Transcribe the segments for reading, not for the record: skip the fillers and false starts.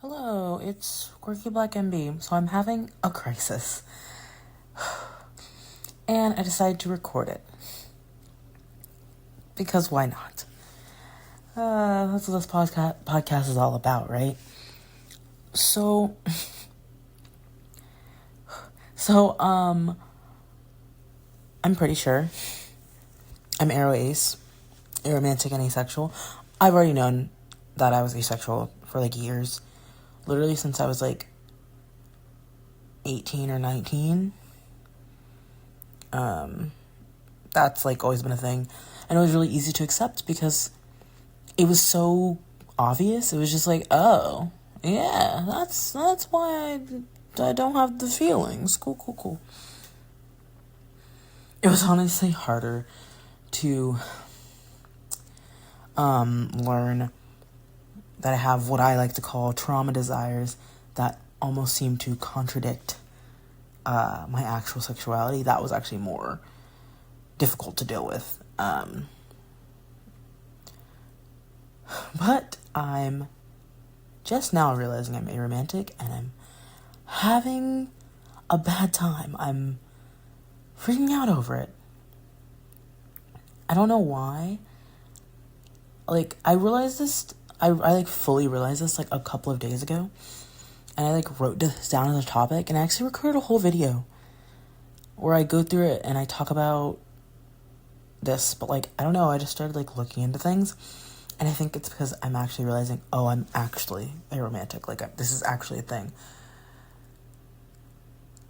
Hello, it's Quirky Black MB. So I'm having a crisis. And I decided to record it. Because why not? That's what this podcast is all about, right? So, I'm pretty sure I'm aromantic and asexual. I've already known that I was asexual for years. Literally since I was 18 or 19. That's always been a thing. And it was really easy to accept because it was so obvious. It was just oh, yeah, that's why I don't have the feelings. Cool. It was honestly harder to learn that I have what I like to call trauma desires that almost seem to contradict my actual sexuality. That was actually more difficult to deal with. But I'm just now realizing I'm aromantic and I'm having a bad time. I'm freaking out over it. I don't know why. I realized this, I fully realized this a couple of days ago. And I wrote this down as a topic, and I actually recorded a whole video where I go through it and I talk about this. But I don't know, I just started looking into things, and I think it's because I'm actually realizing, oh, I'm actually aromantic. This is actually a thing.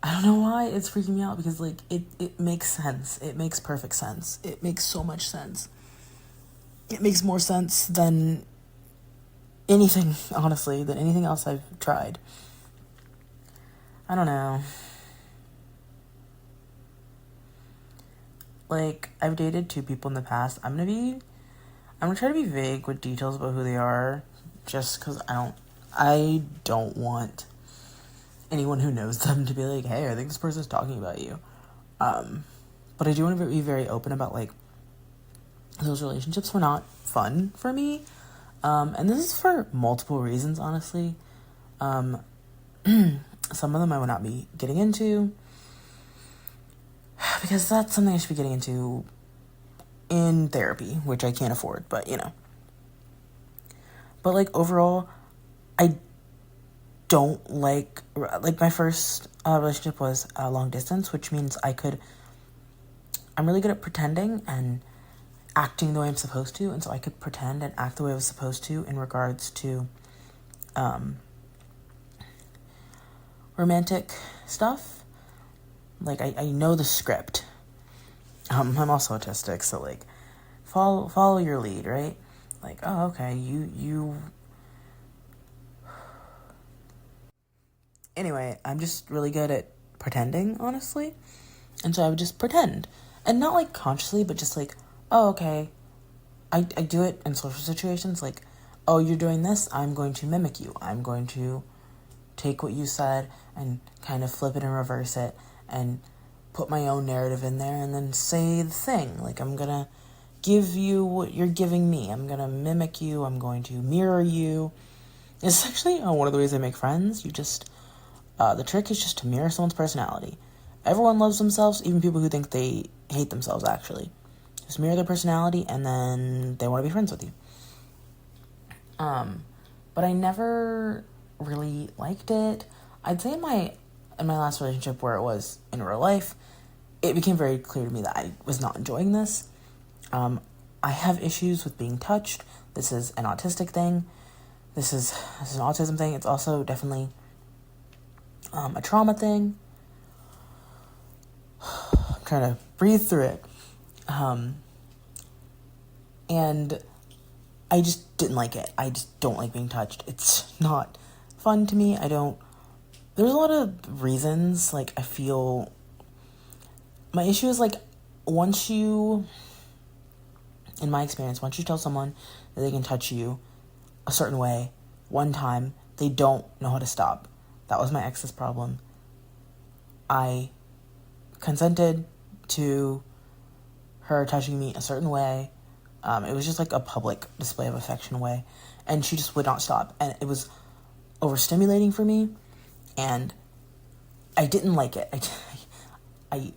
I don't know why it's freaking me out, because it makes sense. It makes perfect sense. It makes so much sense. It makes more sense than anything, honestly, than anything else I've tried. I don't know. I've dated 2 people in the past. I'm gonna try to be vague with details about who they are, just because I don't want anyone who knows them to be hey, I think this person's talking about you. But I do want to be very open about those relationships were not fun for me. And this is for multiple reasons, honestly. Some of them I will not be getting into, because that's something I should be getting into in therapy, which I can't afford, but But overall, I don't my first relationship was long distance, which means I'm really good at pretending and acting the way I'm supposed to, and so I could pretend and act the way I was supposed to in regards to romantic stuff. I know the script. I'm also autistic, so follow your lead, right? Oh, okay, you anyway, I'm just really good at pretending, honestly. And so I would just pretend, and not consciously, but just oh, okay, I do it in social situations. Oh, you're doing this, I'm going to mimic you. I'm going to take what you said and kind of flip it and reverse it and put my own narrative in there and then say the thing. I'm gonna give you what you're giving me. I'm gonna mimic you. I'm going to mirror you. It's actually one of the ways I make friends. The trick is just to mirror someone's personality. Everyone loves themselves, even people who think they hate themselves, actually. Just mirror their personality, and then they want to be friends with you. But I never really liked it. I'd say in my last relationship, where it was in real life, it became very clear to me that I was not enjoying this. I have issues with being touched. This is an autistic thing. This is an autism thing. It's also definitely a trauma thing. I'm trying to breathe through it. And I just didn't like it. I just don't like being touched. It's not fun to me. There's a lot of reasons. I feel my issue is in my experience, once you tell someone that they can touch you a certain way one time, they don't know how to stop. That was my ex's problem. I consented to her touching me a certain way. It was just a public display of affection way, and she just would not stop. And it was overstimulating for me, and I didn't like it. I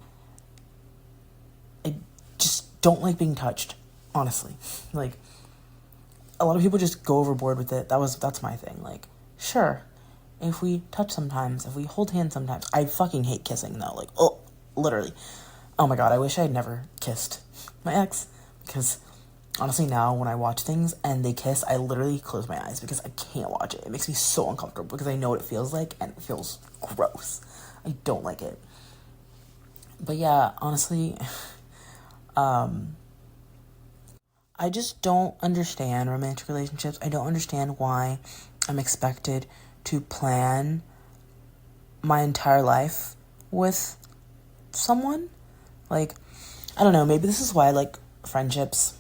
I just don't like being touched, honestly. Like, a lot of people just go overboard with it. That's my thing. Like, sure, if we touch sometimes, if we hold hands sometimes. I fucking hate kissing though. Like, oh, literally. Oh my god, I wish I had never kissed my ex, because honestly now when I watch things and they kiss, I literally close my eyes because I can't watch it. It makes me so uncomfortable because I know what it feels like and it feels gross. I don't like it. But yeah, honestly, I just don't understand romantic relationships. I don't understand why I'm expected to plan my entire life with someone. Like, I don't know, maybe this is why I like friendships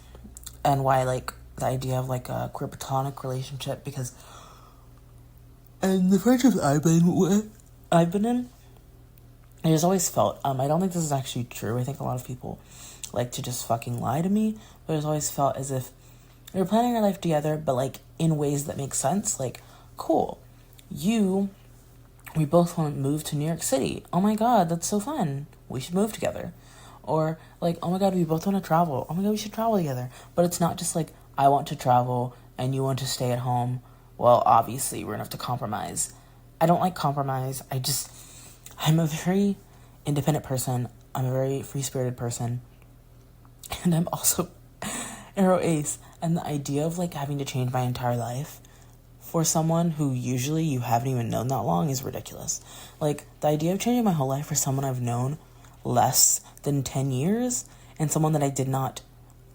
and why I like the idea of like a queer platonic relationship, because and the friendships I've been in, I just always felt, I don't think this is actually true. I think a lot of people like to just fucking lie to me, but it's always felt as if we're planning our life together, but like in ways that make sense. Like, cool, we both want to move to New York City. Oh my god, that's so fun. We should move together. Or like, oh my god, we both want to travel. Oh my god, we should travel together. But it's not just like, I want to travel and you want to stay at home. Well, obviously, we're gonna have to compromise. I don't like compromise. I'm a very independent person. I'm a very free-spirited person. And I'm also Arrow Ace. And the idea of like having to change my entire life for someone who usually you haven't even known that long is ridiculous. Like, the idea of changing my whole life for someone I've known less than 10 years and someone that I did not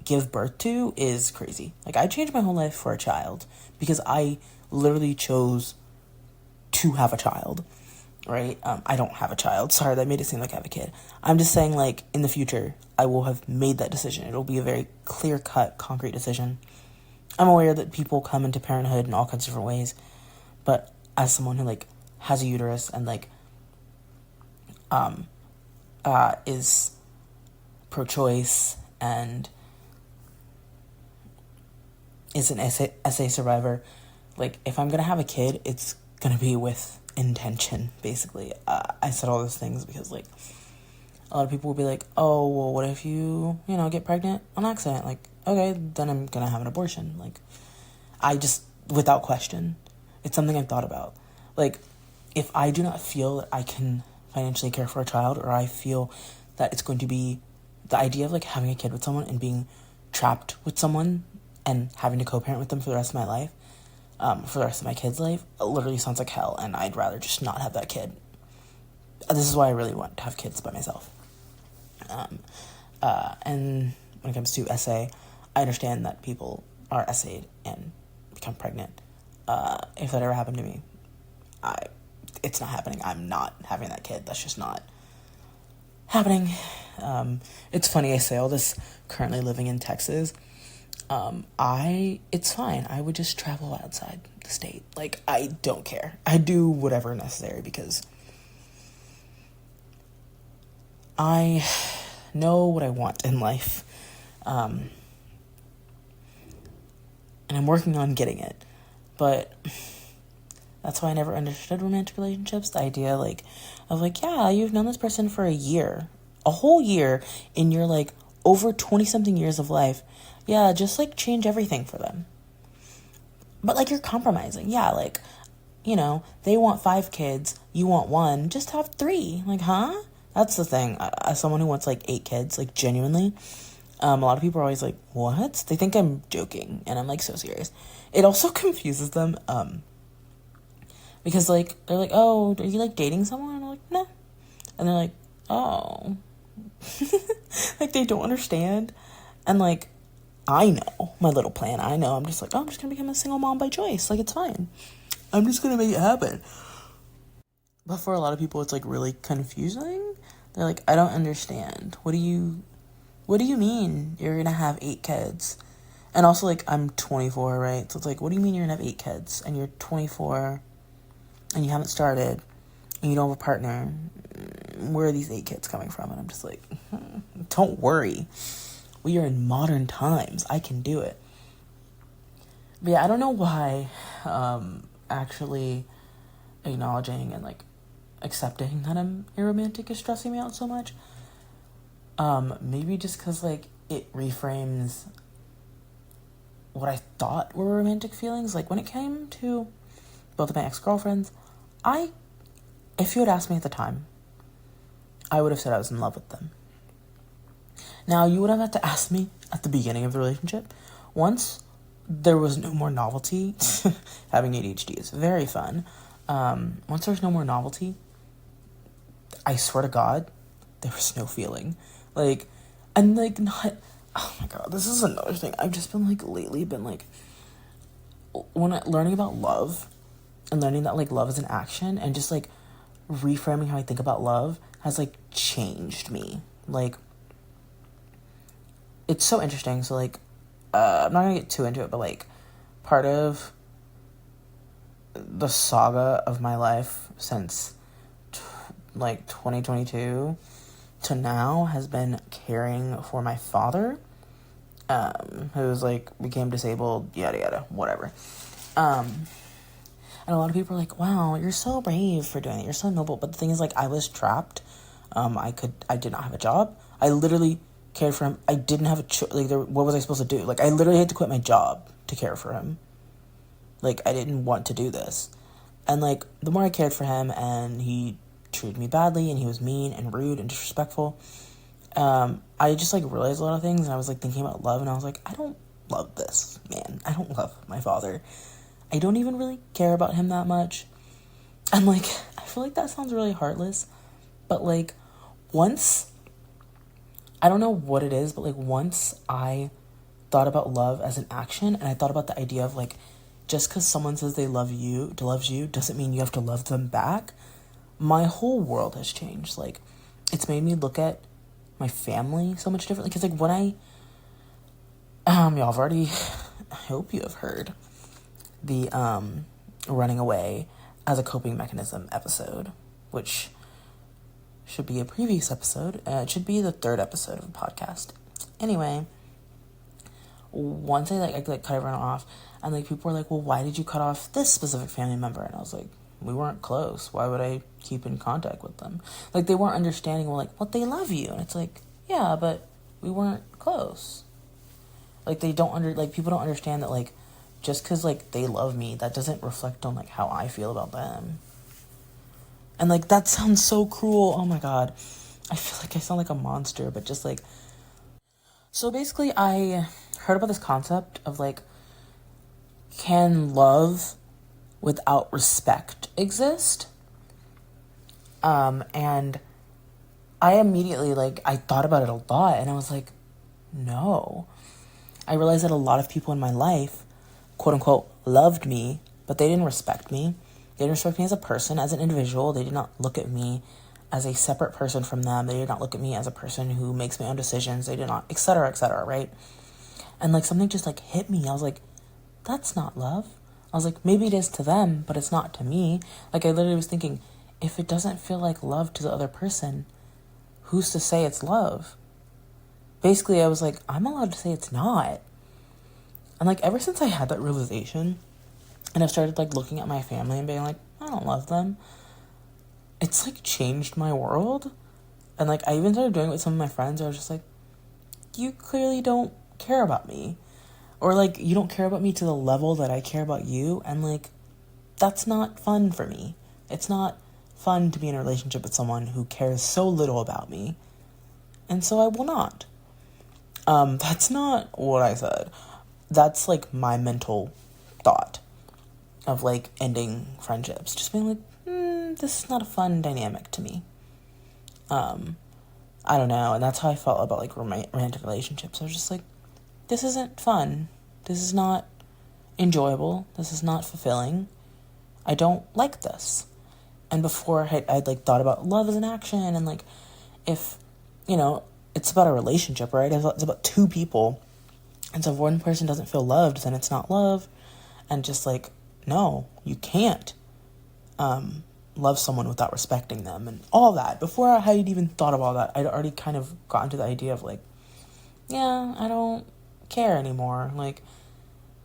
give birth to is crazy. Like, I changed my whole life for a child because I literally chose to have a child, right? I don't have a child. Sorry, that made it seem like I have a kid. I'm just saying, like, in the future, I will have made that decision. It'll be a very clear-cut, concrete decision. I'm aware that people come into parenthood in all kinds of different ways, but as someone who, like, has a uterus and, like, is pro-choice and is an SA survivor, like, if I'm gonna have a kid, it's gonna be with intention, basically. I said all those things because, like, a lot of people will be like, oh, well, what if you get pregnant on accident? Like, okay, then I'm gonna have an abortion. Like, I just, without question, it's something I've thought about. Like, if I do not feel that I can financially care for a child, or I feel that it's going to be the idea of, like, having a kid with someone and being trapped with someone and having to co-parent with them for the rest of my life, for the rest of my kid's life, it literally sounds like hell, and I'd rather just not have that kid. This is why I really want to have kids by myself. And when it comes to SA, I understand that people are SA'd and become pregnant. If that ever happened to me, it's not happening. I'm not having that kid. That's just not happening. It's funny I say all this currently living in Texas. It's fine. I would just travel outside the state. Like, I don't care. I do whatever necessary because I know what I want in life. And I'm working on getting it. But that's why I never understood romantic relationships. The idea, like, of, like, yeah, you've known this person for a year. A whole year in your, like, over 20-something years of life. Yeah, just, like, change everything for them. But, like, you're compromising. Yeah, like, they want 5 kids. You want 1. Just have 3. Like, huh? That's the thing. As someone who wants, like, 8 kids, like, genuinely, a lot of people are always like, what? They think I'm joking, and I'm, like, so serious. It also confuses them, because, like, they're like, oh, are you, like, dating someone? And I'm like, no. And they're like, oh. Like, they don't understand. And, like, I know my little plan. I know. I'm just like, oh, I'm just gonna become a single mom by choice. Like, it's fine. I'm just gonna make it happen. But for a lot of people, it's, like, really confusing. They're like, I don't understand. What do you mean you're gonna have 8 kids? And also, like, I'm 24, right? So it's like, what do you mean you're gonna have 8 kids? And you're 24, and you haven't started, and you don't have a partner. Where are these 8 kids coming from? And I'm just like, don't worry. We are in modern times. I can do it. But yeah, I don't know why, actually, acknowledging and like accepting that I'm aromantic is stressing me out so much. Maybe just because like it reframes what I thought were romantic feelings. Like when it came to both of my ex-girlfriends, if you had asked me at the time, I would have said I was in love with them. Now, you would have had to ask me at the beginning of the relationship. Once there was no more novelty, having ADHD is very fun. Once there's no more novelty, I swear to God, there was no feeling. Like, and like not, oh my God, this is another thing. I've just been like, lately been like, learning about love and learning that like love is an action and just like reframing how I think about love has like changed me. Like, it's so interesting. So like, I'm not gonna get too into it, but like, part of the saga of my life since like 2022 to now has been caring for my father, who's like became disabled, yada yada, whatever. And a lot of people are like, "Wow, you're so brave for doing it. You're so noble." But the thing is, like, I was trapped. I did not have a job. I literally cared for him. I didn't have what was I supposed to do? Like, I literally had to quit my job to care for him. Like, I didn't want to do this. And, like, the more I cared for him and he treated me badly and he was mean and rude and disrespectful, I just, like, realized a lot of things, and I was, like, thinking about love, and I was like, I don't love this man. I don't love my father. I don't even really care about him that much. And, like, I feel like that sounds really heartless, but, like, once, I don't know what it is, but, like, once I thought about love as an action, and I thought about the idea of, like, just because someone says they loves you, doesn't mean you have to love them back, my whole world has changed. Like, it's made me look at my family so much differently, because, like, when y'all have already, I hope you have heard the, running away as a coping mechanism episode, which should be a previous episode. It should be the 3rd episode of the podcast. Anyway, once I cut everyone off, and, like, people were like, well, why did you cut off this specific family member? And I was like, we weren't close. Why would I keep in contact with them? Like, they weren't understanding, well, like, what, they love you. And it's like, yeah, but we weren't close. Like, people don't understand that, like, just because, like, they love me, that doesn't reflect on, like, how I feel about them. And, like, that sounds so cruel. Oh, my God. I feel like I sound like a monster, but just, like... So, basically, I heard about this concept of, like, can love without respect exist? And I immediately, like, I thought about it a lot, and I was like, no. I realized that a lot of people in my life, quote-unquote, loved me, but they didn't respect me. They didn't respect me as a person, as an individual. They did not look at me as a separate person from them. They did not look at me as a person who makes my own decisions. They did not, et cetera, right? And, like, something just, like, hit me. I was like, that's not love. I was like, maybe it is to them, but it's not to me. Like, I literally was thinking, if it doesn't feel like love to the other person, who's to say it's love? Basically, I was like, I'm allowed to say it's not. And, like, ever since I had that realization, and I've started, like, looking at my family and being like, I don't love them, it's, like, changed my world. And, like, I even started doing it with some of my friends. I was just like, you clearly don't care about me. Or, like, you don't care about me to the level that I care about you. And, like, that's not fun for me. It's not fun to be in a relationship with someone who cares so little about me. And so I will not. That's not what I said. That's, like, my mental thought of, like, ending friendships. Just being like, this is not a fun dynamic to me. I don't know. And that's how I felt about, like, romantic relationships. I was just like, this isn't fun. This is not enjoyable. This is not fulfilling. I don't like this. And before I'd like thought about love as an action, and like if, it's about a relationship, right? It's about two people. And so if one person doesn't feel loved, then it's not love. And just like, no, you can't love someone without respecting them and all that. Before I had even thought of all that, I'd already kind of gotten to the idea of like, yeah, I don't care anymore. Like,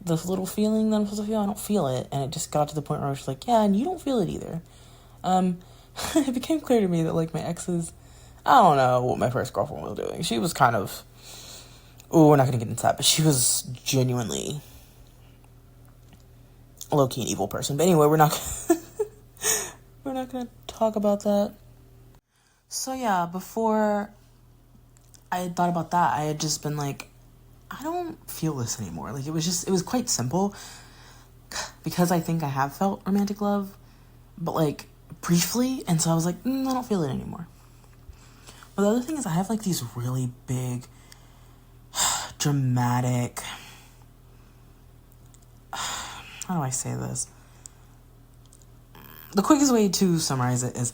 this little feeling that I'm supposed to feel, I don't feel it. And it just got to the point where I was like, yeah, and you don't feel it either. It became clear to me that, like, my exes, I don't know what my first girlfriend was doing. She was kind of, we're not going to get into that, but she was genuinely a low-key an evil person. But anyway, we're not going to talk about that. So yeah, before I had thought about that, I had just been like, I don't feel this anymore. Like, it was quite simple, because I think I have felt romantic love, but, like, briefly, and so I was like, I don't feel it anymore. But the other thing is, I have, like, these really big, dramatic, how do I say this? The quickest way to summarize it is,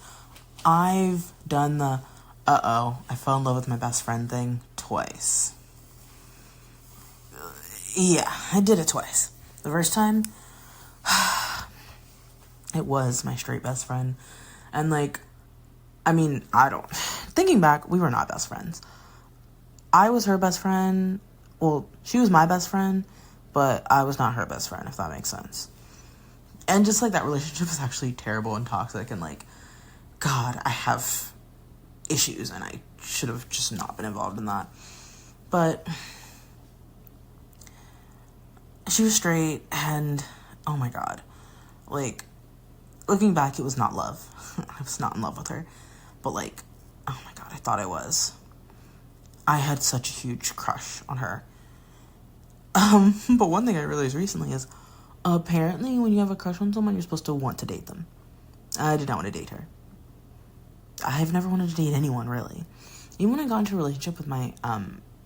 I've done the, I fell in love with my best friend thing twice. Yeah, I did it twice. The first time, it was my straight best friend. And, like, I mean, thinking back, we were not best friends. I was her best friend. Well, she was my best friend, but I was not her best friend, if that makes sense. And just, like, that relationship is actually terrible and toxic, and, like, God, I have issues, and I should have just not been involved in that. But she was straight, and oh my God, like, looking back, it was not love. I was not in love with her, but, like, oh my God, I thought I was. I had such a huge crush on her. But one thing I realized recently is, apparently when you have a crush on someone, you're supposed to want to date them. I did not want to date her. I've never wanted to date anyone, really. Even when I got into a relationship with my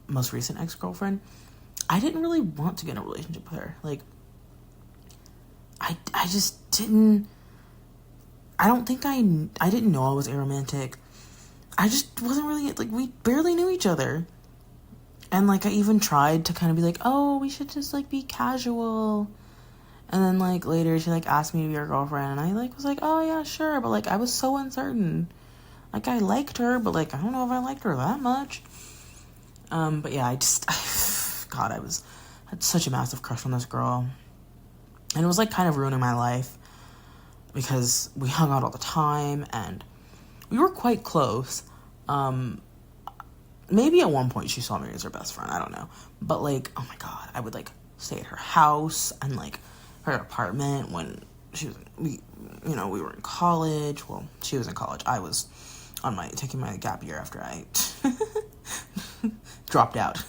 most recent ex-girlfriend, I didn't really want to get in a relationship with her. Like, I just didn't, I don't think I didn't know I was aromantic. I just wasn't really, like, we barely knew each other. And, like, I even tried to kind of be like, oh, we should just, like, be casual. And then, like, later she, like, asked me to be her girlfriend. And I, like, was like, oh, yeah, sure. But, like, I was so uncertain. Like, I liked her, but, like, I don't know if I liked her that much. But, yeah, God, I had such a massive crush on this girl. And it was, like, kind of ruining my life. Because we hung out all the time. And we were quite close. Maybe at one point she saw me as her best friend. I don't know. But, like, oh, my God. I would, like, stay at her house and, like, her apartment when we were in college. Well, she was in college. I was taking my gap year after I dropped out.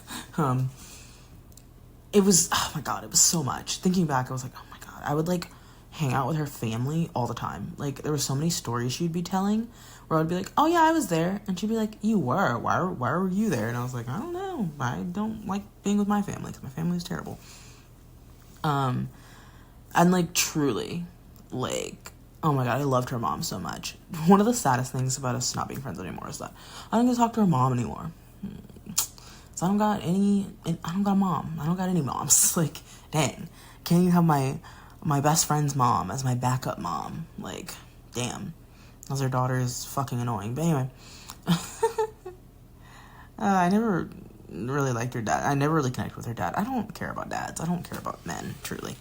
It was, oh, my God, it was so much. Thinking back, I was like, oh, my God. I would, like, hang out with her family all the time. Like, there were so many stories she'd be telling where I would be like, oh, yeah, I was there. And she'd be like, you were? Why were you there? And I was like, I don't know. I don't like being with my family because my family is terrible. And, like, truly, like, oh, my God, I loved her mom so much. One of the saddest things about us not being friends anymore is that I don't get to talk to her mom anymore. So I don't got a mom. I don't got any moms. Like, dang. Can't you have my best friend's mom as my backup mom? Like, damn. As her daughter is fucking annoying. But anyway. I never really liked her dad. I never really connected with her dad. I don't care about dads. I don't care about men, truly.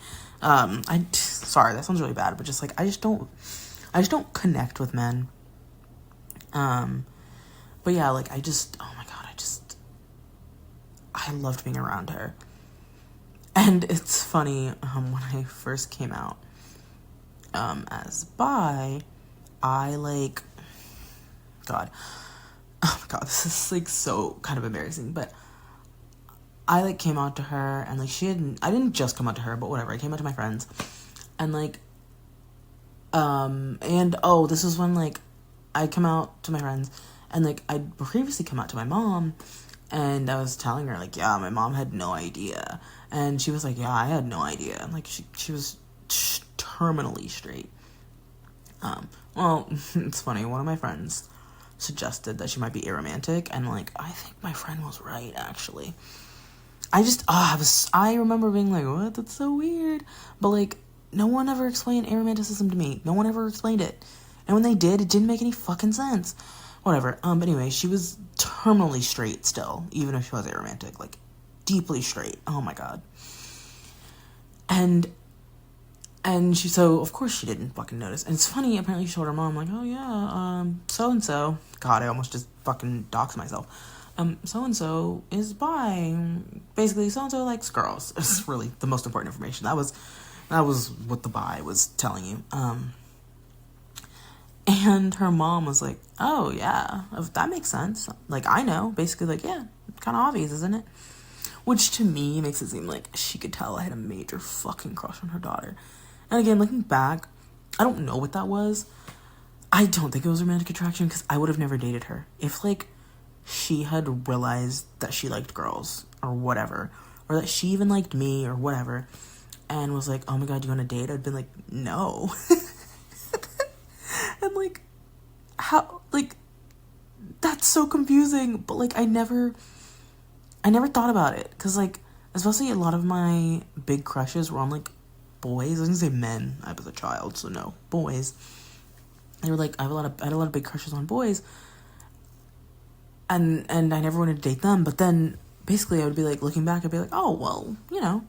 Sorry, that sounds really bad, but just, like, I just don't connect with men. But yeah, like, oh my God, I loved being around her. And it's funny, when I first came out, as bi, I, like, God, oh my God, this is, like, so kind of embarrassing, but I, like, came out to her, and, like, I didn't just come out to her, but whatever, I came out to my friends, and, like, this is when, like, I come out to my friends, and, like, I'd previously come out to my mom, and I was telling her, like, yeah, my mom had no idea, and she was like, yeah, I had no idea, and, like, she was terminally straight. Well, it's funny, one of my friends suggested that she might be aromantic, and, like, I think my friend was right, actually. I remember being like, what, that's so weird, but, like, no one ever explained aromanticism to me, no one ever explained it, and when they did, it didn't make any fucking sense, whatever, but anyway, she was terminally straight still, even if she was aromantic, like, deeply straight, oh my God. And so of course she didn't fucking notice. And it's funny, apparently she told her mom, like, oh yeah, so-and-so, God, I almost just fucking doxed myself. So-and-so is bi. Basically, so-and-so likes girls. It's really the most important information. That was what the bi was telling you. And her mom was like, oh yeah, that makes sense. Like, I know. Basically, like, yeah, kind of obvious, isn't it? Which to me makes it seem like she could tell I had a major fucking crush on her daughter. And again, looking back, I don't know what that was. I don't think it was romantic attraction, because I would have never dated her. If, like, she had realized that she liked girls or whatever, or that she even liked me or whatever, and was like, oh my god, you want to date? I'd been like, no. And, like, how, like, that's so confusing. But, like, I never thought about it, because, like, especially a lot of my big crushes were on, like, boys. I was gonna say men. I was a child, so no, boys. They were like, I had a lot of big crushes on boys, and I never wanted to date them. But then basically I would be like, looking back, I'd be like, oh well, you know,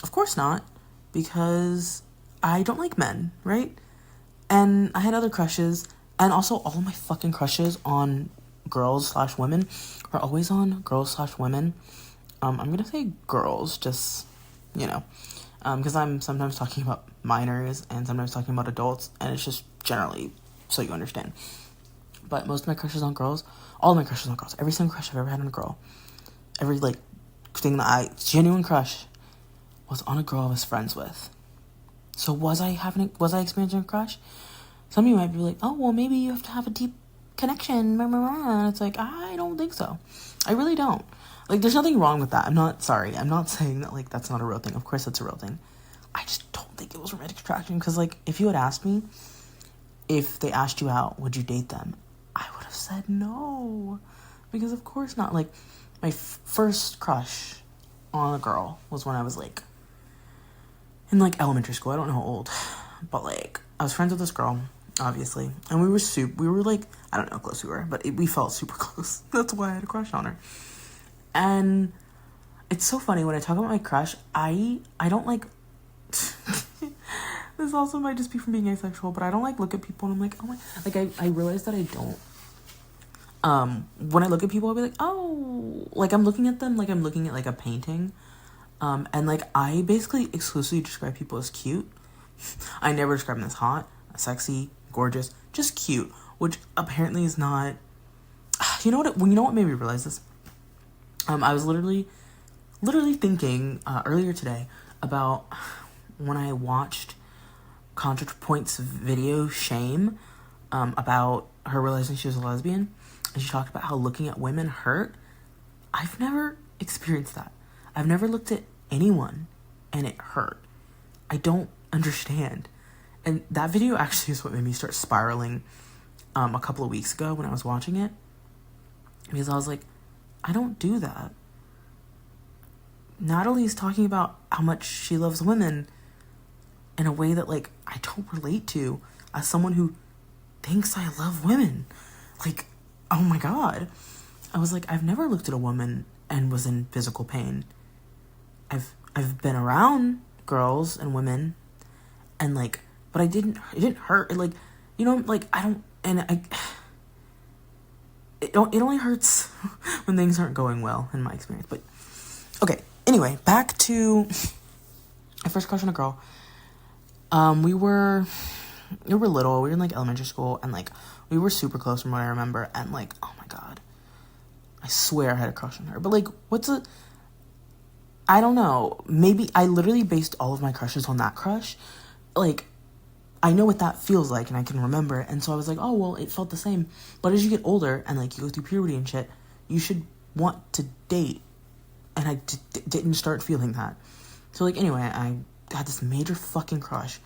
of course not, because I don't like men, right? And I had other crushes, and also all of my fucking crushes on girls/women are always on girls/women. I'm gonna say girls, just, you know, because I'm sometimes talking about minors and sometimes talking about adults, and it's just generally so you understand. But most of my crushes on girls, all of my crushes on girls, every single crush I've ever had on a girl, every, like, thing that genuine crush was on a girl I was friends with. So was I experiencing a crush? Some of you might be like, oh, well, maybe you have to have a deep connection. And it's like, I don't think so. I really don't. Like, there's nothing wrong with that. I'm not saying that, like, that's not a real thing. Of course that's a real thing. I just don't think it was romantic attraction. Because, like, if you had asked me, if they asked you out, would you date them? I would have said no. Because of course not. Like, my first crush on a girl was when I was, like, in, like, elementary school. I don't know how old. But, like, I was friends with this girl, obviously. And we were, like, I don't know how close we were. But we felt super close. That's why I had a crush on her. And it's so funny when I talk about my crush, I don't like, this also might just be from being asexual, but I don't, like, look at people and I'm like, oh my, like, I realize that I don't, when I look at people, I'll be like, oh, like, I'm looking at them like I'm looking at, like, a painting, and, like, I basically exclusively describe people as cute. I never describe them as hot, sexy, gorgeous, just cute, which apparently is not, you know what made me realize this? I was literally thinking earlier today about when I watched ContraPoint's video Shame, about her realizing she was a lesbian, and she talked about how looking at women hurt. I've never experienced that. I've never looked at anyone and it hurt. I don't understand. And that video actually is what made me start spiraling a couple of weeks ago when I was watching it, because I was like, I don't do that. Natalie's talking about how much she loves women in a way that, like, I don't relate to as someone who thinks I love women. Like, oh my god. I was like, I've never looked at a woman and was in physical pain. I've been around girls and women, and, like, but it didn't hurt. It, like, you know, like, it only hurts when things aren't going well, in my experience. But okay, anyway, back to my first crush on a girl. We were little. We were in, like, elementary school, and, like, we were super close from what I remember. And, like, oh my god, I swear I had a crush on her. But, like, I don't know. Maybe I literally based all of my crushes on that crush. Like, I know what that feels like, and I can remember it. And so I was like, oh, well, it felt the same. But as you get older, and, like, you go through puberty and shit, you should want to date. And I didn't start feeling that. So, like, anyway, I had this major fucking crush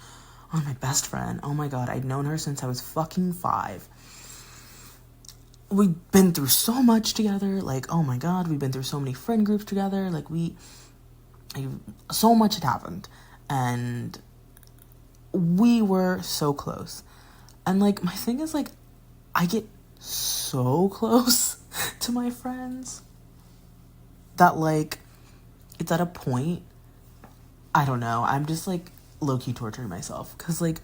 on my best friend. Oh my god, I'd known her since I was fucking 5. We've been through so much together. Like, oh my god, we've been through so many friend groups together. Like, so much had happened. And we were so close. And, like, my thing is, like, I get so close to my friends that, like, it's at a point I don't know. I'm just like low-key torturing myself. Because like,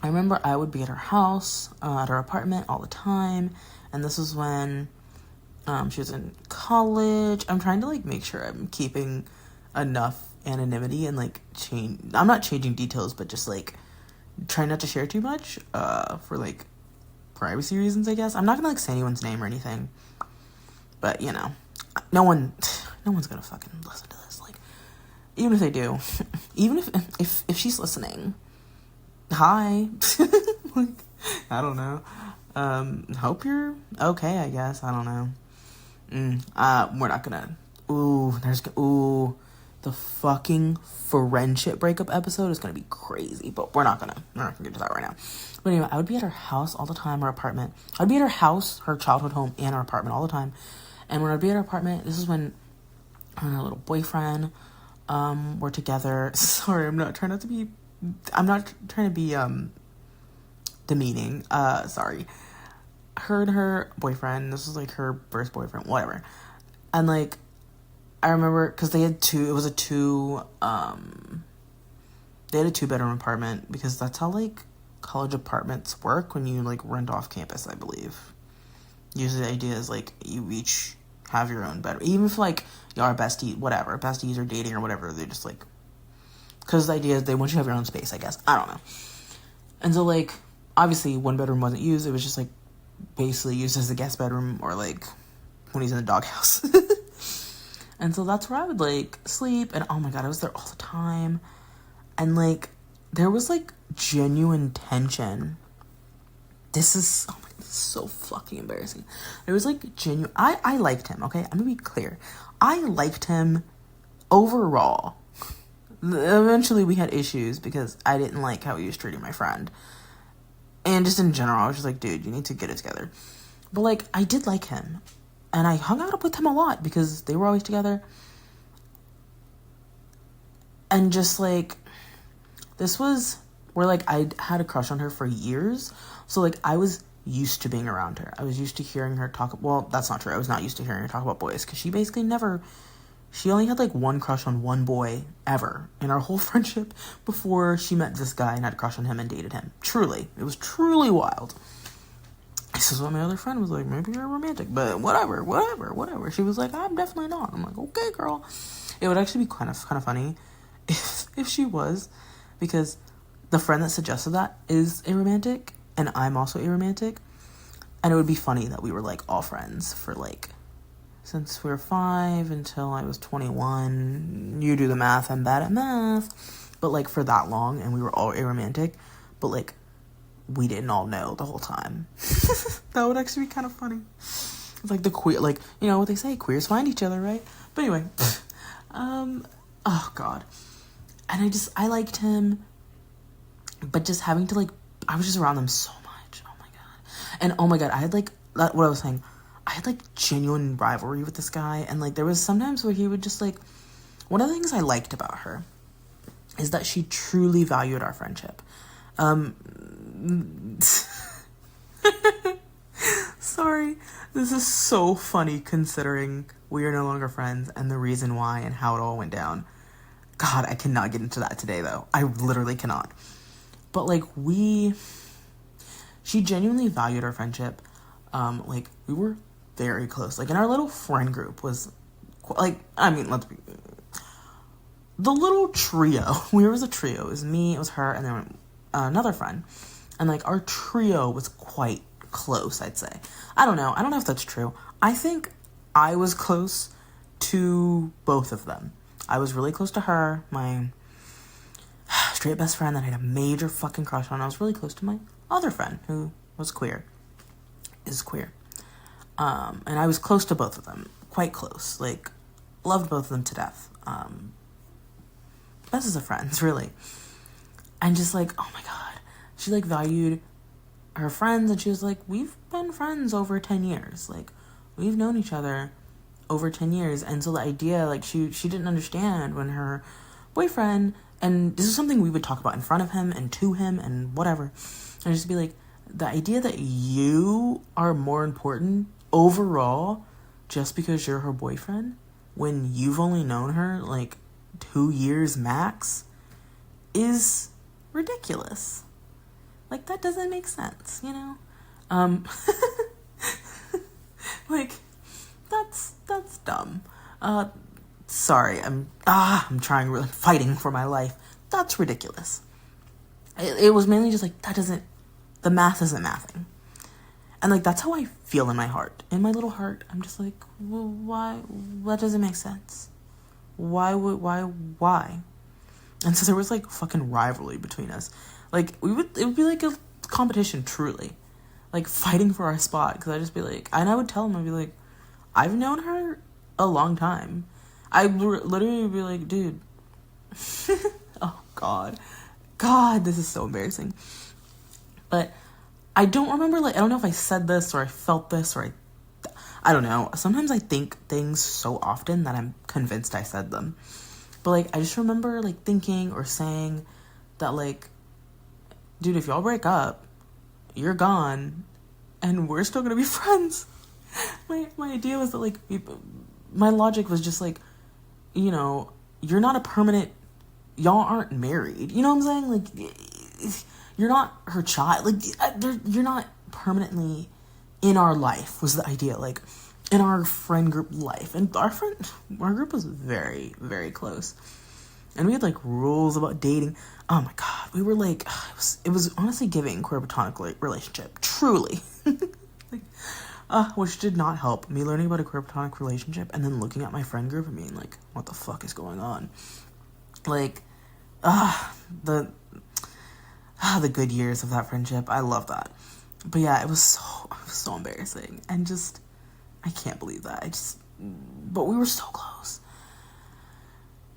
I remember I would be at her house, at her apartment all the time. And this was when she was in college. I'm trying to like make sure I'm keeping enough anonymity and like I'm not changing details, but just like trying not to share too much for like privacy reasons, I guess. I'm not gonna like say anyone's name or anything, but you know, no one's gonna fucking listen to this. Like, even if they do, even if she's listening, hi. Like, I don't know. Hope you're okay, I guess. I don't know. We're not gonna. The fucking friendship breakup episode is gonna be crazy, but we're not gonna get to that right now. But anyway, I would be at her house all the time, her apartment. I'd be at her house, her childhood home, and her apartment all the time. And when I'd be at her apartment, this is when her and her little boyfriend were together. Sorry, I'm not trying to be demeaning. Sorry. Her and her boyfriend, this was like her first boyfriend, whatever. And like, I remember, because they had they had a 2-bedroom apartment, because that's how like college apartments work when you like rent off campus, I believe. Usually the idea is like you each have your own bedroom, even if like y'all are besties or dating or whatever. They just like, because the idea is they want you to have your own space, I guess. I don't know. And so like, obviously one bedroom wasn't used. It was just like basically used as a guest bedroom, or like when he's in the doghouse. And so that's where I would like sleep, and oh my god, I was there all the time. And like, there was like genuine tension. This is so fucking embarrassing. There was like genuine, I liked him, okay? I'm gonna be clear. I liked him overall. Eventually we had issues because I didn't like how he was treating my friend. And just in general, I was just like, dude, you need to get it together. But like, I did like him. And I hung out with him a lot because they were always together. And just like, this was where like I had a crush on her for years. So like, I was used to being around her. I was used to hearing her talk. Well, that's not true. I was not used to hearing her talk about boys, because she basically she only had like one crush on one boy ever in our whole friendship before she met this guy and had a crush on him and dated him. Truly. It was truly wild. This is what my other friend was like, maybe you're romantic, but whatever. She was like, I'm definitely not. I'm like, okay, girl. It would actually be kind of funny if she was, because the friend that suggested that is aromantic, and I'm also aromantic, and it would be funny that we were like all friends for like, since we were 5 until I was 21. You do the math, I'm bad at math, but like for that long, and we were all aromantic, but like, we didn't all know the whole time. That would actually be kind of funny. It's like the queer, like, you know what they say, queers find each other, right? But anyway, oh god. And I liked him, but just having to like, I was just around them so much. Oh my god. And oh my god, I had like, what I was saying, I had like genuine rivalry with this guy. And like, there was sometimes where he would just like, one of the things I liked about her is that she truly valued our friendship. Sorry, this is so funny considering we are no longer friends and the reason why and how it all went down. God, I cannot get into that today though. I literally cannot. But like, she genuinely valued our friendship. Like, we were very close. Like, in our little friend group was like, I mean, the little trio. We was a trio. It was me, it was her, and then another friend. And like, our trio was quite close, I'd say. I don't know if that's true. I think I was close to both of them. I was really close to her, my straight best friend that I had a major fucking crush on. I was really close to my other friend who was queer. Is queer. And I was close to both of them. Quite close. Like, loved both of them to death. Best as of friends, really. And just like, oh my god. She like valued her friends, and she was like, we've been friends over 10 years. Like, we've known each other over 10 years. And so the idea, like, she didn't understand when her boyfriend, and this is something we would talk about in front of him and to him and whatever, and just be like, the idea that you are more important overall just because you're her boyfriend when you've only known her like 2 years max is ridiculous. Like, that doesn't make sense, you know? Like, that's dumb. Sorry, I'm trying, really fighting for my life. That's ridiculous. It was mainly just like, the math isn't mathing. And like, that's how I feel in my heart. In my little heart, I'm just like, well, why? That doesn't make sense. Why? And so there was like fucking rivalry between us. Like, it would be like a competition, truly. Like, fighting for our spot. Because I'd just be like, and I would tell him, I'd be like, I've known her a long time. I literally would be like, dude. Oh, God, this is so embarrassing. But I don't remember, like, I don't know if I said this or I felt this or I don't know. Sometimes I think things so often that I'm convinced I said them. But, like, I just remember, like, thinking or saying that, like, dude, if y'all break up, you're gone, and we're still gonna be friends. My idea was that, like, my logic was just, like, you know, you're not a permanent, y'all aren't married. You know what I'm saying? Like, you're not her child. Like, you're not permanently in our life, was the idea. Like, in our friend group life. And our group was very, very close. And we had, like, rules about dating. Oh, my God. We were, like, it was honestly giving queer platonic relationship. Truly. Like, which did not help. Me learning about a queer platonic relationship and then looking at my friend group and being like, what the fuck is going on? Like, the good years of that friendship. I love that. But yeah, it was so embarrassing. And just, I can't believe that. But we were so close.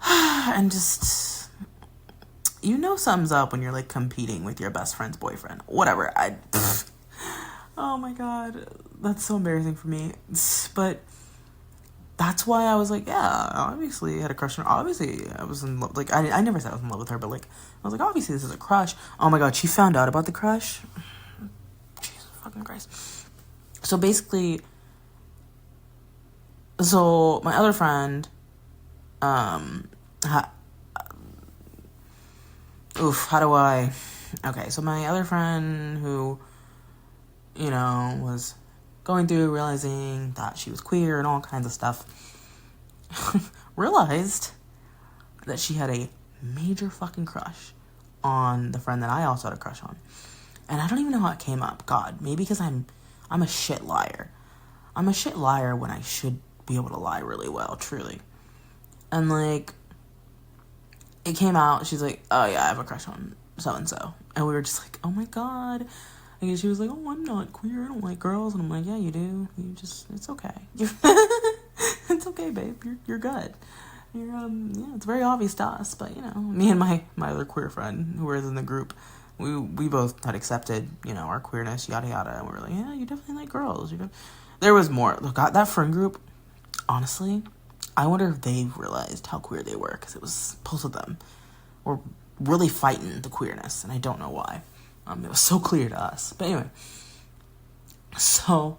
And just, you know something's up when you're, like, competing with your best friend's boyfriend. Whatever. Oh my God. That's so embarrassing for me. But that's why I was like, yeah, obviously I had a crush on her. Obviously I was in love. Like, I never said I was in love with her, but, like, I was like, obviously this is a crush. Oh my God, she found out about the crush. Jesus fucking Christ. So basically, my other friend, okay, so my other friend who, you know, was going through realizing that she was queer and all kinds of stuff, realized that she had a major fucking crush on the friend that I also had a crush on. And I don't even know how it came up. God, maybe because I'm a shit liar. I'm a shit liar when I should be able to lie really well, truly. And, like, it came out, she's like, oh yeah, I have a crush on so-and-so. And we were just like, oh my God. And she was like, oh, I'm not queer, I don't like girls. And I'm like, yeah, you do. It's okay. It's okay, babe. You're good. Yeah, it's very obvious to us, but, you know, me and my other queer friend who was in the group, we both had accepted, you know, our queerness, yada yada, and we were like, yeah, you definitely like girls. There was more. Look, that friend group, honestly, I wonder if they realized how queer they were, because it was both of them were really fighting the queerness, and I don't know why. It was so clear to us. But anyway, so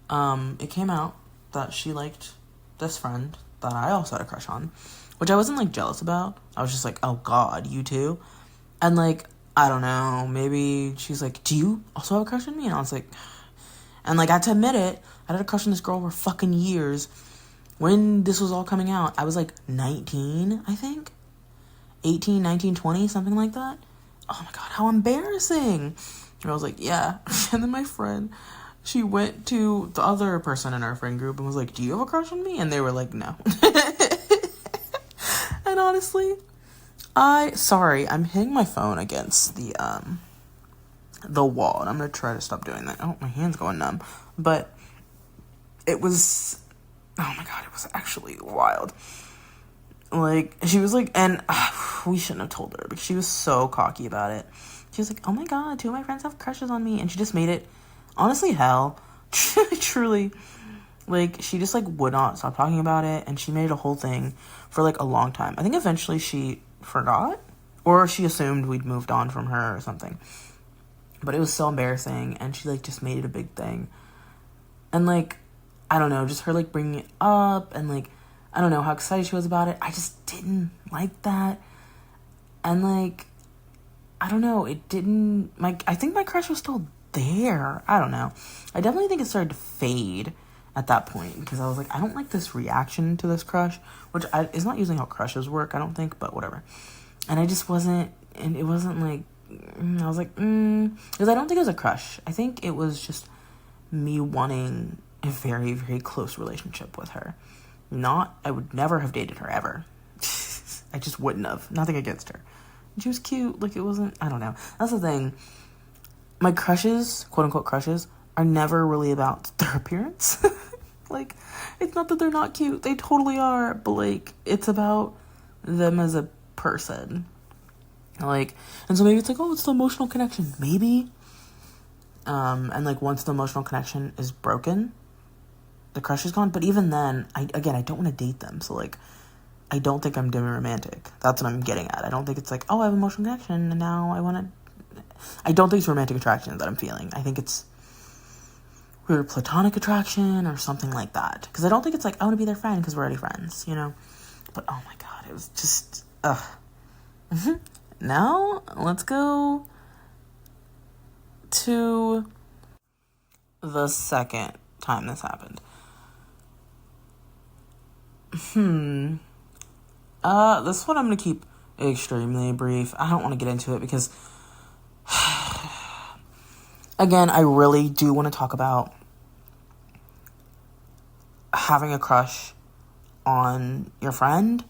it came out that she liked this friend that I also had a crush on, which I wasn't, like, jealous about. I was just like, oh God, you too? And, like, I don't know, maybe she's like, do you also have a crush on me? And I was like, and, like, I had to admit it, I had a crush on this girl for fucking years. When this was all coming out, I was, like, 19, I think? 18, 19, 20, something like that. Oh my God, how embarrassing. And I was like, yeah. And then my friend, she went to the other person in our friend group and was like, do you have a crush on me? And they were like, no. And honestly, I'm hitting my phone against the wall, and I'm gonna try to stop doing that. Oh, my hand's going numb. But it was, oh my God, it was actually wild. Like, she was like, and we shouldn't have told her, because she was so cocky about it. She was like, oh my God, 2 of my friends have crushes on me, and she just made it, honestly, hell. Truly. Like, she just, like, would not stop talking about it, and she made it a whole thing for, like, a long time. I think eventually she forgot, or she assumed we'd moved on from her or something. But it was so embarrassing, and she, like, just made it a big thing. And, like, I don't know, just her, like, bringing it up, and, like, I don't know how excited she was about it. I just didn't like that. And like, I don't know, it didn't, I think my crush was still there. I don't know. I definitely think it started to fade at that point, because I was like, I don't like this reaction to this crush, which is not usually how crushes work, I don't think, but whatever. And I just wasn't, and it wasn't like, I was like, because I don't think it was a crush. I think it was just me wanting a very, very close relationship with her. I would never have dated her ever. I just wouldn't have. Nothing against her. She was cute. Like, it wasn't, I don't know. That's the thing. My crushes, quote unquote crushes, are never really about their appearance. Like, it's not that they're not cute. They totally are. But, like, it's about them as a person. Like, and so maybe it's like, oh, it's the emotional connection. Maybe. And, like, once the emotional connection is broken, the crush is gone. But even then, I don't want to date them. So, like, I don't think I'm doing romantic. That's what I'm getting at. I don't think it's like, oh, I have an emotional connection, and now I want to... I don't think it's romantic attraction that I'm feeling. I think it's weird platonic attraction or something like that. Because I don't think it's like, I want to be their friend because we're already friends, you know? But, oh my god, it was just... ugh. Now, let's go to the second time this happened. This one I'm going to keep extremely brief. I don't want to get into it because, again, I really do want to talk about having a crush on your friend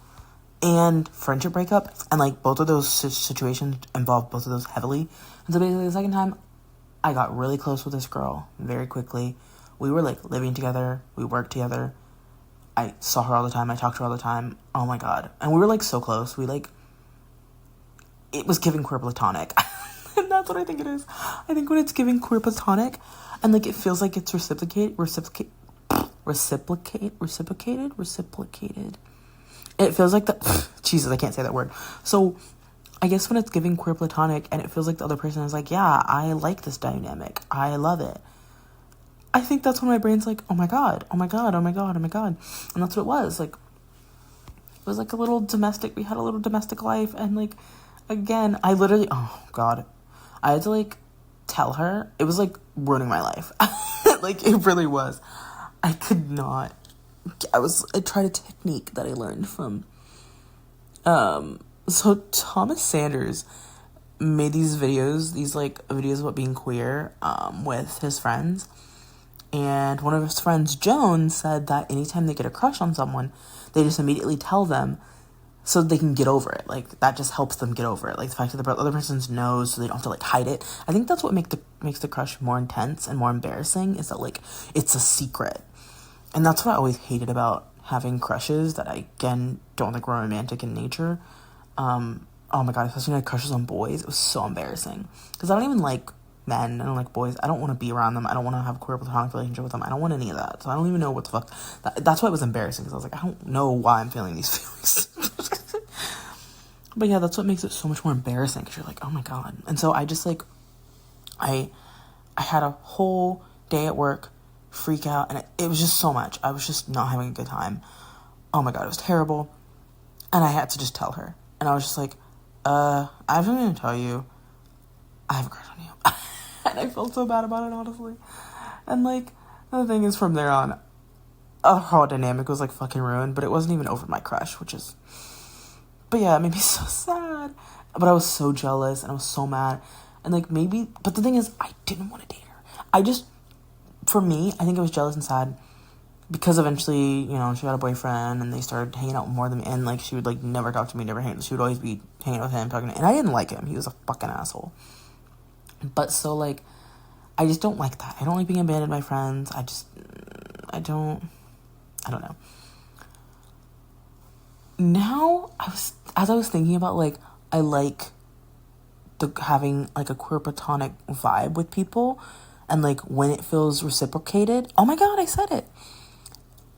and friendship breakup. And, like, both of those situations involve both of those heavily. And so basically the second time, I got really close with this girl very quickly. We were, like, living together. We worked together. I saw her all the time. I talked to her all the time. Oh, my God. And we were, like, so close. We, like... It was giving queer platonic. And that's what I think it is. I think when it's giving queer platonic, and, like, it feels like it's reciprocated. It feels like the... Jesus, I can't say that word. So, I guess when it's giving queer platonic, and it feels like the other person is like, yeah, I like this dynamic. I love it. I think that's when my brain's like, oh my god, oh my god, oh my god, oh my god. And that's what it was. Like, it was like we had a little domestic life. And, like, again, I literally, oh god, I had to, like, tell her. It was, like, ruining my life. Like, it really was. I could not. I tried a technique that I learned from, so Thomas Sanders made these videos about being queer, with his friends. And one of his friends, Joan, said that anytime they get a crush on someone, they just immediately tell them so they can get over it. Like, that just helps them get over it. Like, the fact that the other person knows so they don't have to, like, hide it. I think that's what makes the crush more intense and more embarrassing, is that, like, it's a secret. And that's what I always hated about having crushes that I, again, don't think were romantic in nature. Oh my god, especially when I had crushes on boys. It was so embarrassing. Because I don't even like men. I don't like boys. I don't want to be around them. I don't want to have a queer platonic relationship with them. I don't want any of that. So I don't even know what the fuck. That's why it was embarrassing. Because I was like, I don't know why I'm feeling these feelings. But yeah, that's what makes it so much more embarrassing. Because you're like, oh my god. And so I just, like, I had a whole day at work freak out. And it was just so much. I was just not having a good time. Oh my god, it was terrible. And I had to just tell her. And I was just like, I have something to tell you. I have a crush on you. And I felt so bad about it, honestly. And, like, the thing is, from there on, our whole dynamic was, like, fucking ruined. But it wasn't even over my crush, which is... But yeah, it made me so sad. But I was so jealous, and I was so mad. And, like, maybe... But the thing is, I didn't want to date her. For me, I think I was jealous and sad because eventually, you know, she got a boyfriend, and they started hanging out more than me. And, like, she would, like, never talk to me, never hang. She would always be hanging out with him, talking to me. And I didn't like him. He was a fucking asshole. But so, like, I just don't like that. I don't like being abandoned by friends. I don't know. Now, as I was thinking about, like, I like having, like, a queer platonic vibe with people, and, like, when it feels reciprocated, oh my god, I said it.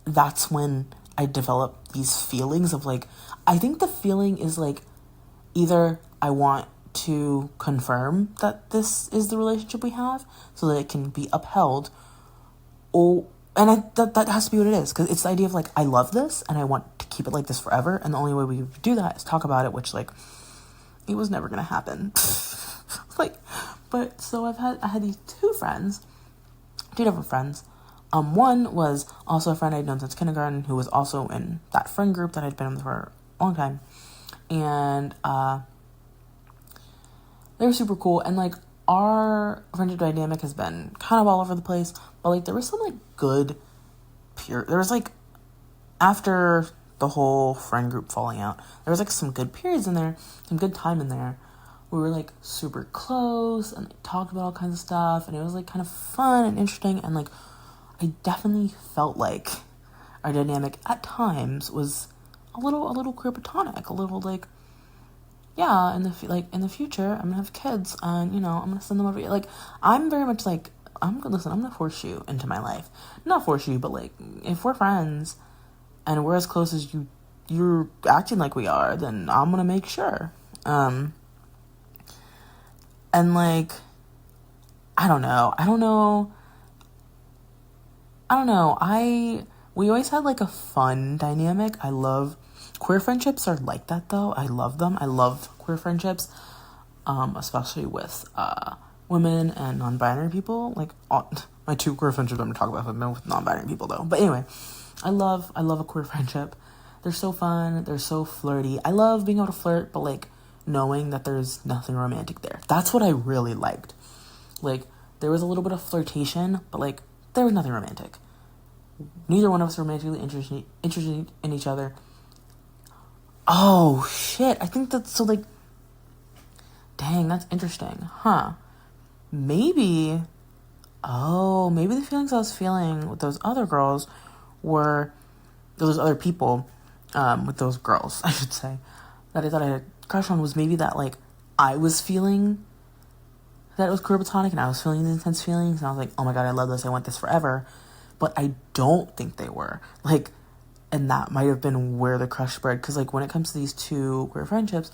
That's when I develop these feelings of, like, I think the feeling is, like, either I want to confirm that this is the relationship we have so that it can be upheld, And that has to be what it is, because it's the idea of, like, I love this, and I want to keep it like this forever, and the only way we do that is talk about it, which, like, it was never gonna happen. Like, but, so I had these two different friends. One was also a friend I'd known since kindergarten, who was also in that friend group that I'd been in for a long time, and, they were super cool, and, like, our friendship dynamic has been kind of all over the place, but, like, there was some, like, good there was, like, after the whole friend group falling out, there was, like, some good periods in there, some good time in there. We were, like, super close, and, like, talked about all kinds of stuff, and it was, like, kind of fun and interesting, and, like, I definitely felt like our dynamic at times was a little queer platonic, a little, like, yeah, in the future, I'm gonna have kids, and, you know, I'm gonna send them over. Like, I'm very much like, I'm gonna force you into my life. Not force you, but, like, if we're friends, and we're as close as you're acting like we are, then I'm gonna make sure. And, like, I don't know. We always had, like, a fun dynamic. I love queer friendships are like that, though. I love them. I love queer friendships, especially with women and non-binary people. Like, my two queer friendships I'm gonna talk about have been with non-binary people, though. But anyway, I love a queer friendship. They're so fun. They're so flirty. I love being able to flirt, but, like, knowing that there's nothing romantic there. That's what I really liked. Like, there was a little bit of flirtation, but, like, there was nothing romantic. Neither one of us were romantically interested in each other. Oh, shit. I think that's so, like, dang, that's interesting. Huh. Maybe the feelings I was feeling with those other girls were, those other people, with those girls, I should say, that I thought I had a crush on, was maybe that, like, I was feeling that it was queer platonic, and I was feeling the intense feelings, and I was like, oh my god, I love this, I want this forever. But I don't think they were. Like, and that might have been where the crush spread, because, like, when it comes to these two queer friendships,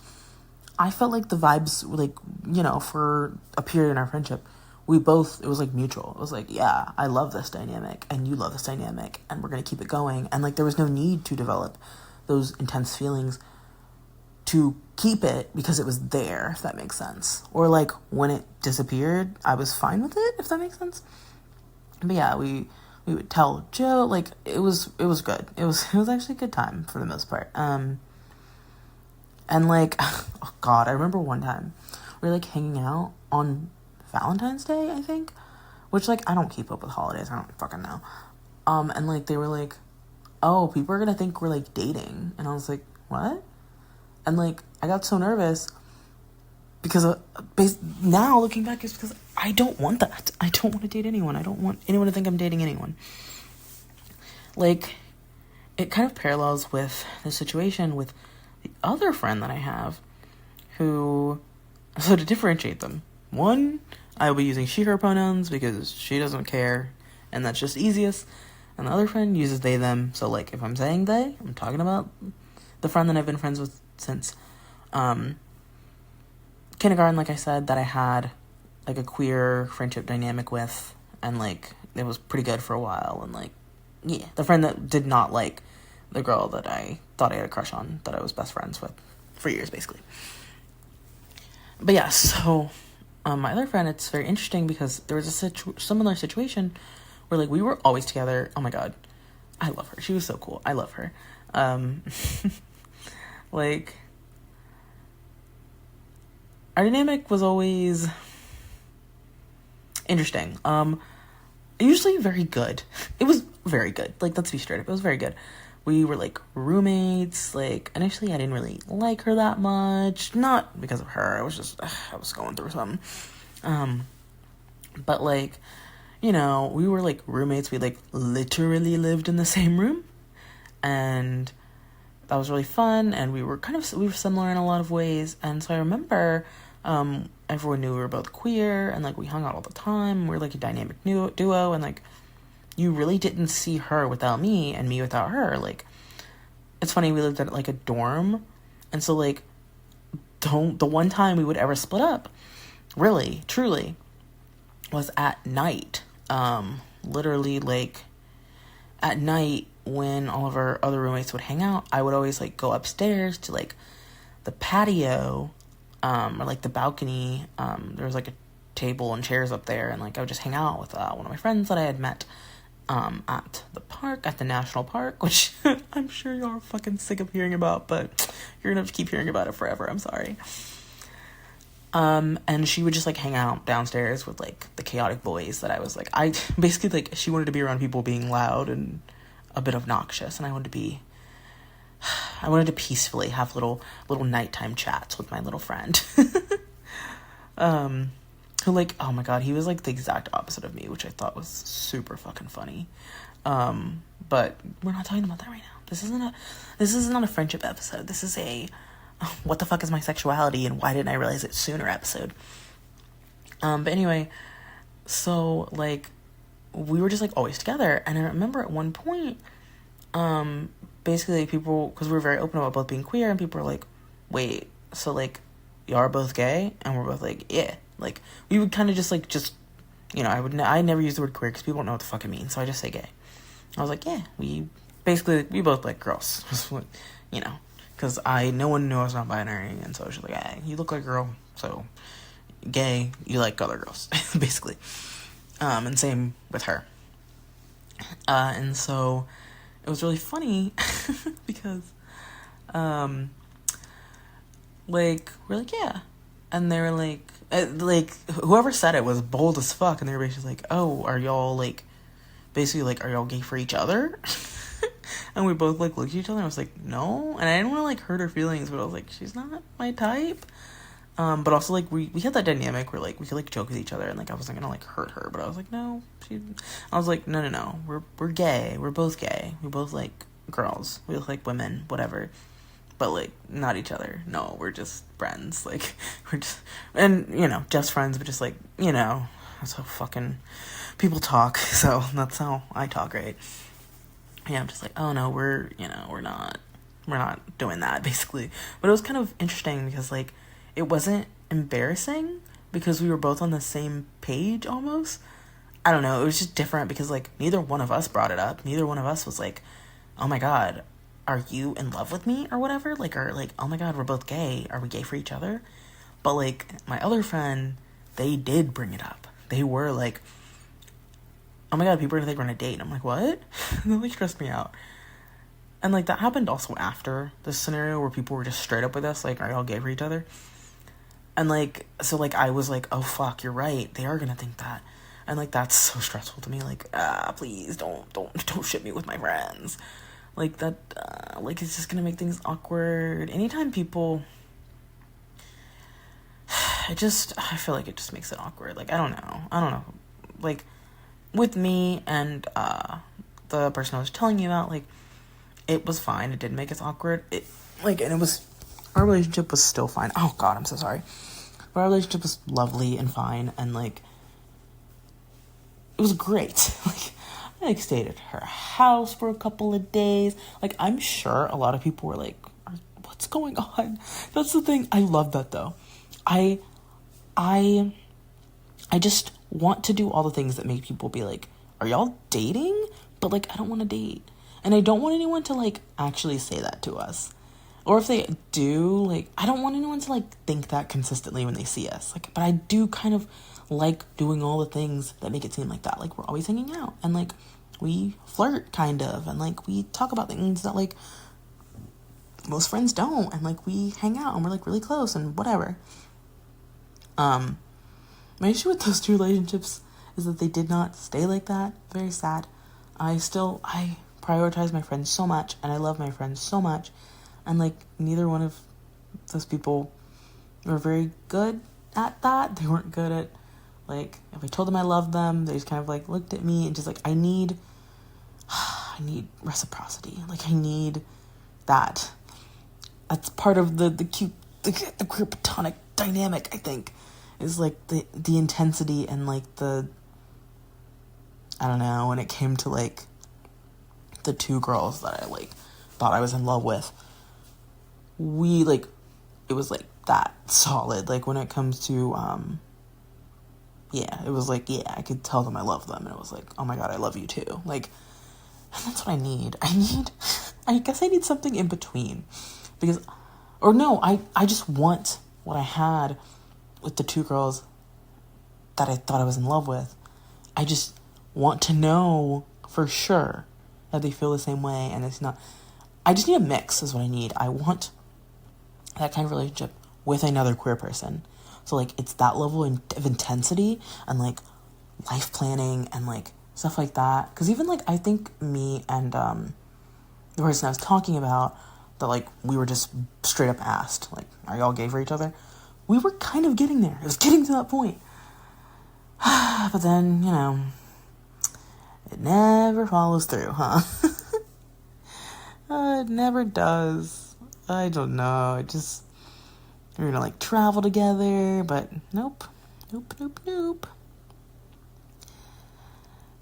I felt like the vibes, like, you know, for a period in our friendship, it was, like, mutual. It was like, yeah, I love this dynamic, and you love this dynamic, and we're gonna keep it going. And, like, there was no need to develop those intense feelings to keep it, because it was there, if that makes sense. Or, like, when it disappeared, I was fine with it, if that makes sense. But yeah, we would tell Joe, like, it was good. It was actually a good time for the most part. And, like, oh god, I remember one time we were, like, hanging out on Valentine's Day, I think, which, like, I don't keep up with holidays, I don't fucking know. And, like, they were like, oh, people are gonna think we're, like, dating, and I was like, what? And, like, I got so nervous because now looking back, it's because I don't want that. I don't want to date anyone. I don't want anyone to think I'm dating anyone. Like, it kind of parallels with the situation with the other friend that I have, who, so to differentiate them, one, I will be using she, her pronouns because she doesn't care, and that's just easiest, and the other friend uses they, them, so, like, if I'm saying they, I'm talking about the friend that I've been friends with since kindergarten, like I said, that I had, like, a queer friendship dynamic with, and, like, it was pretty good for a while, and, like, yeah, the friend that did not like the girl that I thought I had a crush on, that I was best friends with for years, basically. But yeah, so my other friend, it's very interesting because there was a similar situation where, like, we were always together. Oh my god, I love her. She was so cool. I love her. Like, our dynamic was always interesting. Usually very good. It was very good. Like, let's be straight up. It was very good. We were, like, roommates. Like, initially I didn't really like her that much. Not because of her. I was just, I was going through something. But, like, you know, we were, like, roommates. We, like, literally lived in the same room. And that was really fun. And we were similar in a lot of ways. And so I remember, everyone knew we were both queer, and, like, we hung out all the time. We were, like, a dynamic duo, and, like, you really didn't see her without me, and me without her. Like, it's funny, we lived at, like, a dorm, and so, like, the one time we would ever split up, really, truly, was at night. Literally, like, at night when all of our other roommates would hang out, I would always like go upstairs to like the patio, or like the balcony. There was like a table and chairs up there, and like I would just hang out with one of my friends that I had met at the park, at the national park, which I'm sure y'all are fucking sick of hearing about, but you're gonna have to keep hearing about it forever. I'm sorry. And she would just like hang out downstairs with like the chaotic boys that I was like, I basically like, she wanted to be around people being loud and a bit obnoxious, and I wanted to peacefully have little nighttime chats with my little friend. Who like, oh my god, he was like the exact opposite of me, which I thought was super fucking funny. But we're not talking about that right now. This is not a friendship episode. This is a what the fuck is my sexuality and why didn't I realize it sooner episode. But anyway, so like we were just like always together, and I remember at one point, basically people, because we were very open about both being queer, and people were like, wait, so like y'all are both gay? And we're both like, yeah. Like we would kind of just you know, I never use the word queer because people don't know what the fuck it means, so I just say gay. I was like, yeah, we both like girls, you know, because no one knew I was not binary, and so I was just like, hey, you look like a girl, so gay, you like other girls, basically. And same with her. And so it was really funny because, like, we're like, yeah. And they were like, whoever said it was bold as fuck, and they were basically like, oh, are y'all, like, basically, like, are y'all gay for each other? And we both, like, looked at each other, and I was like, no, and I didn't want to, like, hurt her feelings, but I was like, she's not my type. But also, like, we had that dynamic where, like, we could, like, joke with each other, and, like, I wasn't gonna, like, hurt her, but I was like, no, I was like, no, we're gay, we're both gay, we both like girls, we both like women, whatever, but, like, not each other, no, we're just friends, like, we're just, and, you know, just friends, but just, like, you know, that's how fucking people talk, so that's how I talk, right? Yeah, I'm just like, oh no, we're not doing that, basically. But it was kind of interesting because, like, it wasn't embarrassing because we were both on the same page almost. I don't know, it was just different because, like, neither one of us brought it up. Neither one of us was like, oh my god, are you in love with me or whatever? Like, or like, oh my god, we're both gay. Are we gay for each other? But, like, my other friend, they did bring it up. They were like, oh my god, people are gonna think we're on a date. And I'm like, what? And that, like, stressed me out. And, like, that happened also after this scenario where people were just straight up with us, like, are y'all gay for each other? And, like, so, like, I was like, oh, fuck, you're right. They are gonna think that. And, like, that's so stressful to me. Like, please, don't ship me with my friends. Like, that, like, it's just gonna make things awkward. Anytime people, I feel like it just makes it awkward. Like, I don't know. Like, with me and, the person I was telling you about, like, it was fine. It didn't make us awkward. Our relationship was still fine. Oh god, I'm so sorry. But our relationship was lovely and fine, and, like, it was great. Like, I, like, stayed at her house for a couple of days. Like, I'm sure a lot of people were like, what's going on? That's the thing. I love that, though. I just want to do all the things that make people be like, are y'all dating? But, like, I don't want to date. And I don't want anyone to, like, actually say that to us. Or if they do, like, I don't want anyone to, like, think that consistently when they see us. Like, but I do kind of like doing all the things that make it seem like that. Like, we're always hanging out. And, like, we flirt, kind of. And, like, we talk about things that, like, most friends don't. And, like, we hang out and we're, like, really close and whatever. My issue with those two relationships is that they did not stay like that. Very sad. I prioritize my friends so much, and I love my friends so much, and, like, neither one of those people were very good at that. They weren't good at, like, if I told them I loved them, they just kind of, like, looked at me and just, like, I need reciprocity. Like, I need that. That's part of the queer platonic dynamic, I think, is, like, the intensity and, like, I don't know, when it came to, like, the two girls that I, like, thought I was in love with, we, like, it was, like, that solid. Like, when it comes to, yeah, it was, like, yeah, I could tell them I love them, and it was, like, oh my god, I love you too. Like, And that's what I need. I guess I need something in between. Because, or no, I just want what I had with the two girls that I thought I was in love with. I just want to know for sure that they feel the same way, and it's not. I just need a mix is what I need. I want that kind of relationship with another queer person. So, like, it's that level of intensity and, like, life planning and, like, stuff like that. Because even, like, I think me and the person I was talking about, that, like, we were just straight up asked, like, are y'all gay for each other? We were kind of getting there. It was getting to that point. But then, you know, it never follows through, huh? It never does. I don't know. It just, we're gonna, like, travel together, but nope.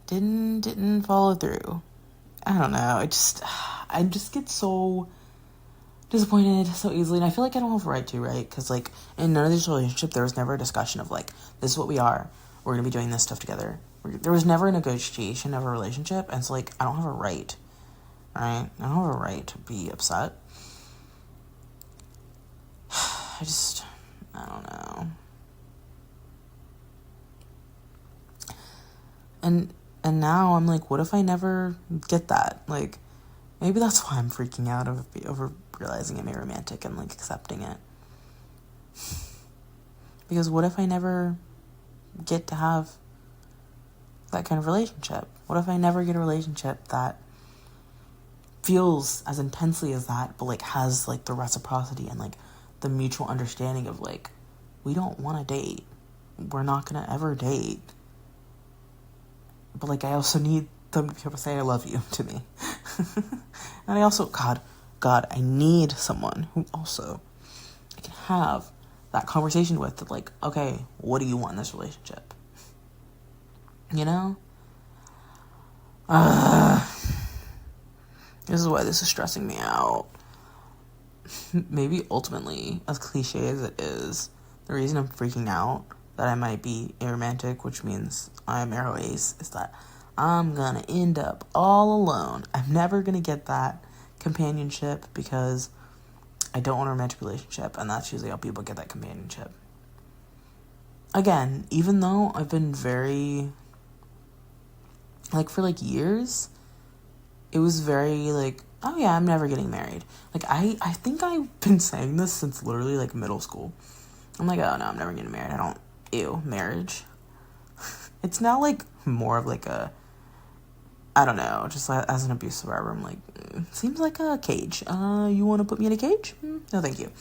Didn't follow through. I don't know. I just get so disappointed so easily, and I feel like I don't have a right to, right? Because, like, in none of these relationships, there was never a discussion of, like, this is what we are. We're gonna be doing this stuff together. There was never a negotiation of a relationship, and so, like, I don't have a right, right? I don't have a right to be upset. I don't know. And now I'm like, what if I never get that? Like, maybe that's why I'm freaking out over realizing I'm aromantic and, like, accepting it. Because what if I never get to have that kind of relationship? What if I never get a relationship that feels as intensely as that, but, like, has, like, the reciprocity and, like, the mutual understanding of, like, we don't want to date. We're not going to ever date. But, like, I also need them to be able to say I love you to me. And I also, God, I need someone who also I can have that conversation with, that, like, okay, what do you want in this relationship? You know? This is why this is stressing me out. Maybe ultimately, as cliche as it is, the reason I'm freaking out that I might be aromantic, which means I'm aroace, is that I'm gonna end up all alone. I'm never gonna get that companionship because I don't want a romantic relationship, and that's usually how people get that companionship. Again, even though I've been very, like, for, like, years, it was very, like, oh yeah, I'm never getting married. Like, I think I've been saying this since literally, like, middle school. I'm like, oh no, I'm never getting married. Marriage. It's now, like, more of, like, a, I don't know, just as an abuse survivor, I'm like, seems like a cage. You want to put me in a cage? No, thank you.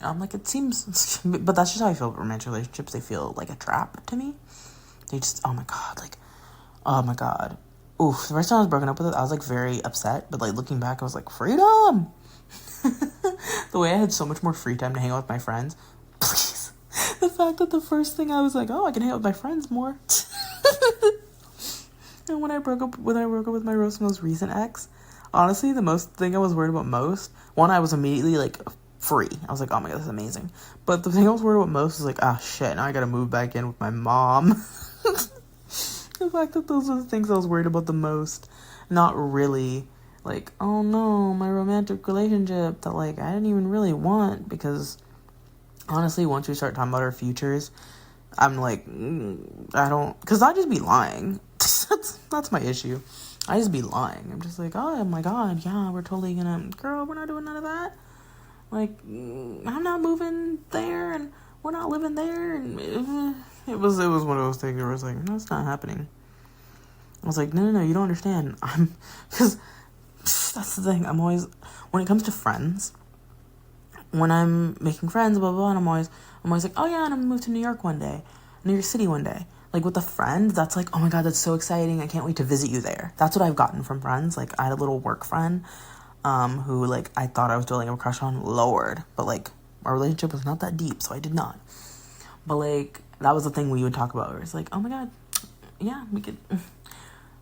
Like, it seems, but that's just how I feel about romantic relationships. They feel like a trap to me. They just, oh my God. Oof, the first time I was broken up with it, I was, like, very upset, but, like, looking back, I was like, freedom! The way I had so much more free time to hang out with my friends. Please. The fact that the first thing I was like, oh, I can hang out with my friends more. And when I broke up with my most recent ex, honestly, the most thing I was worried about most, one, I was immediately, like, free. I was like, oh my God, this is amazing. But the thing I was worried about most was, like, ah, shit, now I gotta move back in with my mom. The fact that those are the things I was worried about the most. Not really, like, oh no, my romantic relationship that, like, I didn't even really want, because honestly, once we start talking about our futures, I'm like, I don't, because I just be lying. That's my issue. I just be lying. I'm just like, oh my God, yeah, we're totally gonna, girl, we're not doing none of that. Like, I'm not moving there, and we're not living there, and it was one of those things where I was like, no, it's not happening. I was like, no, you don't understand. Because that's the thing. I'm always, when it comes to friends, when I'm making friends, blah, blah, blah, and I'm always like, oh yeah, and I'm gonna move to New York City one day. Like, with a friend, that's like, oh my God, that's so exciting. I can't wait to visit you there. That's what I've gotten from friends. Like, I had a little work friend, who, like, I thought I was building a crush on, Lord. But, like, our relationship was not that deep, so I did not. But, like, that was the thing we would talk about. Where it's like, oh my God, yeah, you could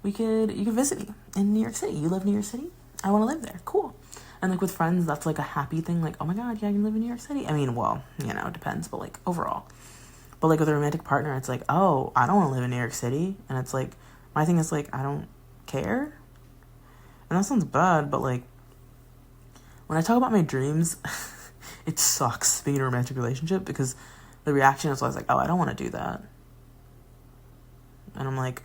visit me in New York City. You live in New York City? I want to live there. Cool. And, like, with friends, that's, like, a happy thing. Like, oh my God, yeah, I can live in New York City. I mean, well, you know, it depends, but, like, overall. But, like, with a romantic partner, it's like, oh, I don't want to live in New York City. And it's like, my thing is, like, I don't care. And that sounds bad, but like, when I talk about my dreams, it sucks being in a romantic relationship because the reaction is always like, oh, I don't want to do that. And I'm like,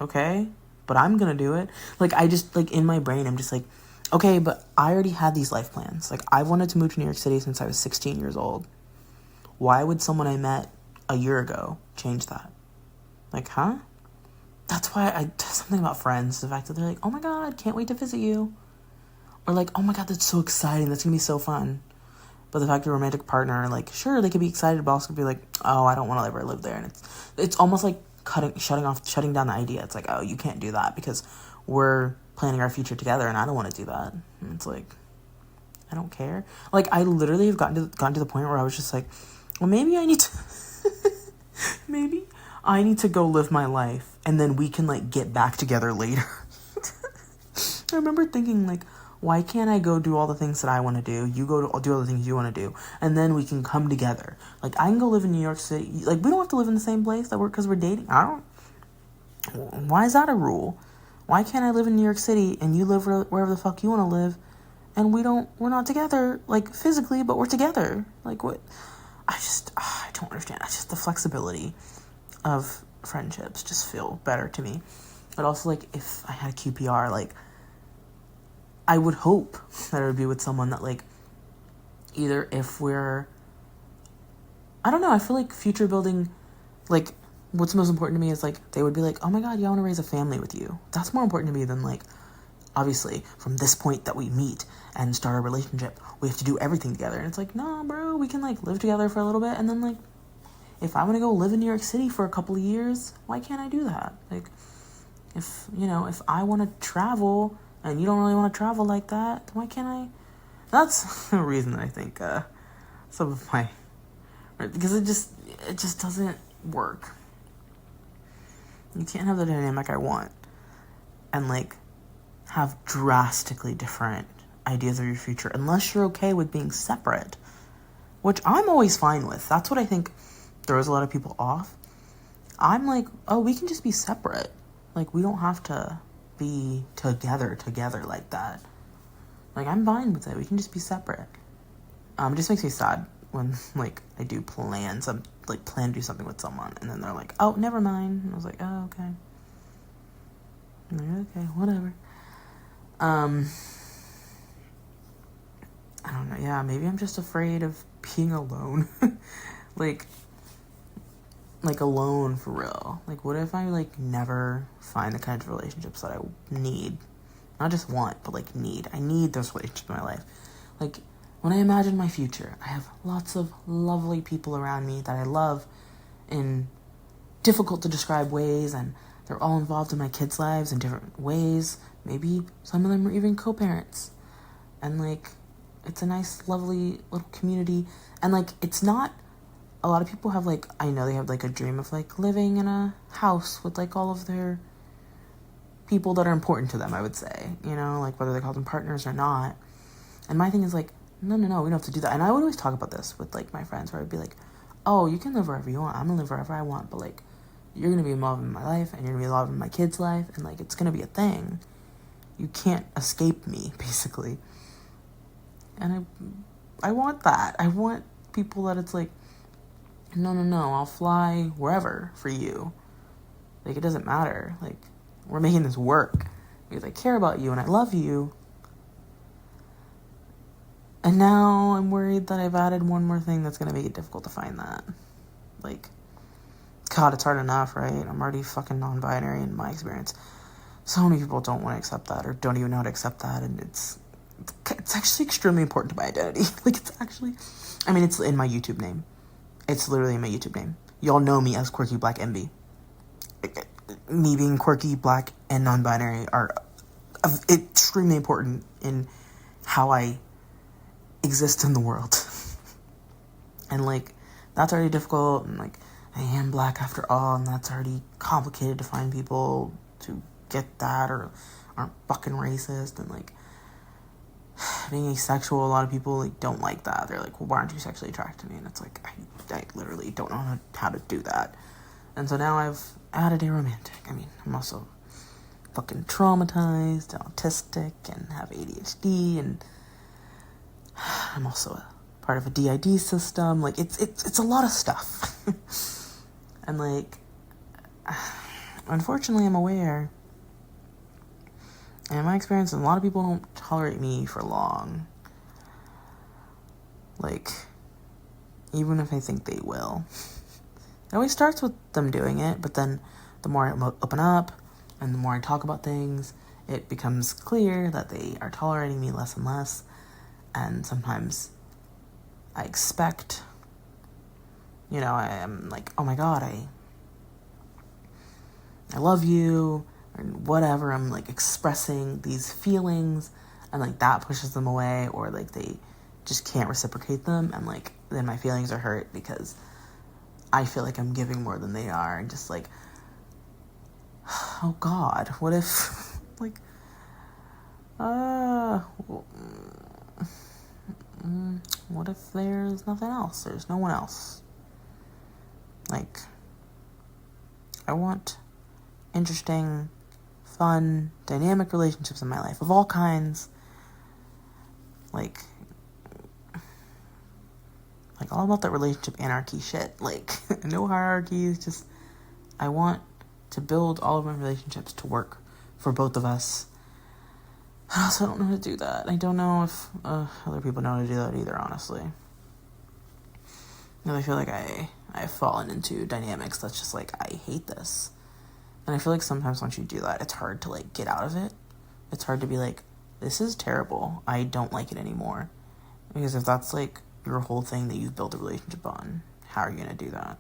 okay, but I'm gonna do it. Like, I just, like, in my brain, I'm just like, okay, but I already had these life plans. Like, I've wanted to move to New York City since I was 16 years old. Why would someone I met a year ago change that? Like, huh? That's why something about Friends, the fact that they're like, oh my God, can't wait to visit you. Or like, oh my God, that's so exciting, that's gonna be so fun. But the fact your romantic partner, like, sure, they could be excited, but also could be like, oh, I don't want to ever live there. And it's almost like shutting down the idea. It's like, oh, you can't do that because we're planning our future together and I don't want to do that. And it's like, I don't care. Like, I literally have gotten to the point where I was just like, well, maybe I need to maybe I need to go live my life and then we can, like, get back together later. I remember thinking, like, why can't I go do all the things that I want to do? You go do all the things you want to do. And then we can come together. Like, I can go live in New York City. Like, we don't have to live in the same place because we're dating. Why is that a rule? Why can't I live in New York City and you live wherever the fuck you want to live? And we're not together, like, physically, but we're together. Like, what? I don't understand. It's just the flexibility of friendships just feel better to me. But also, like, if I had a QPR, like, I would hope that I would be with someone that, like, either if we're, I don't know, I feel like future building, like, what's most important to me is, like, they would be like, oh my God, yeah, I want to raise a family with you. That's more important to me than, like, obviously, from this point that we meet and start a relationship, we have to do everything together. And it's like, no, bro, we can, like, live together for a little bit. And then, like, if I want to go live in New York City for a couple of years, why can't I do that? Like, if I want to travel and you don't really want to travel like that, why can't I? That's the reason that I think some of my, because it just doesn't work. You can't have the dynamic I want and, like, have drastically different ideas of your future unless you're okay with being separate, which I'm always fine with. That's what I think throws a lot of people off. I'm like, oh, we can just be separate. Like, we don't have to be together like that. Like, I'm fine with it. We can just be separate. It just makes me sad when, like, I do plan to do something with someone and then they're like, oh, never mind. And I was like, oh, okay. I'm like, okay, whatever. I don't know. Yeah, maybe I'm just afraid of being alone. like alone for real. Like, what if I, like, never find the kinds of relationships that I need? Not just want, but, like, need. I need those relationships in my life. Like, when I imagine my future, I have lots of lovely people around me that I love in difficult to describe ways, and they're all involved in my kids' lives in different ways. Maybe some of them are even co-parents. And, like, it's a nice, lovely little community. And, like, it's not, a lot of people have, like, I know they have, like, a dream of, like, living in a house with, like, all of their people that are important to them, I would say. You know, like, whether they call them partners or not. And my thing is, like, no, we don't have to do that. And I would always talk about this with, like, my friends, where I'd be like, oh, you can live wherever you want. I'm going to live wherever I want. But, like, you're going to be involved in my life, and you're going to be involved in my kid's life, and, like, it's going to be a thing. You can't escape me, basically. And I want that. I want people that it's like, no, I'll fly wherever for you. Like, it doesn't matter. Like, we're making this work because I care about you and I love you. And now I'm worried that I've added one more thing that's going to make it difficult to find that. Like, God, it's hard enough, right? I'm already fucking non-binary in my experience. So many people don't want to accept that or don't even know how to accept that. And it's actually extremely important to my identity. Like, it's actually, I mean, it's in my YouTube name. It's literally in my YouTube name. Y'all know me as Quirky Black MB. Me being quirky, black, and non-binary are extremely important in how I exist in the world. And, like, that's already difficult. And, like, I am black after all. And that's already complicated to find people to get that or aren't fucking racist. And, like, being asexual, a lot of people, like, don't like that. They're like, well, why aren't you sexually attracted to me? And it's like, I literally don't know how to do that. And so now I've added aromantic. I mean, I'm also fucking traumatized and autistic and have ADHD, and I'm also a part of a DID system. Like, it's a lot of stuff. And, like, unfortunately, I'm aware, and in my experience, a lot of people don't tolerate me for long. Like, even if I think they will. It always starts with them doing it, but then the more I open up and the more I talk about things, it becomes clear that they are tolerating me less and less. And sometimes I expect, you know, I'm like, oh my God, I love you, or whatever. I'm like expressing these feelings, and like that pushes them away, or like they just can't reciprocate them, and like then my feelings are hurt because I feel like I'm giving more than they are, and just like, oh God, what if, like, what if there's nothing else? There's no one else. Like, I want interesting, fun, dynamic relationships in my life of all kinds. Like all about that relationship anarchy shit. Like, no hierarchies, just, I want to build all of my relationships to work for both of us. I also don't know how to do that. I don't know if other people know how to do that either, honestly. Because I feel like I've fallen into dynamics that's just like, I hate this. And I feel like sometimes once you do that, it's hard to like get out of it. It's hard to be like, this is terrible. I don't like it anymore. Because if that's like your whole thing that you've built a relationship on, how are you going to do that?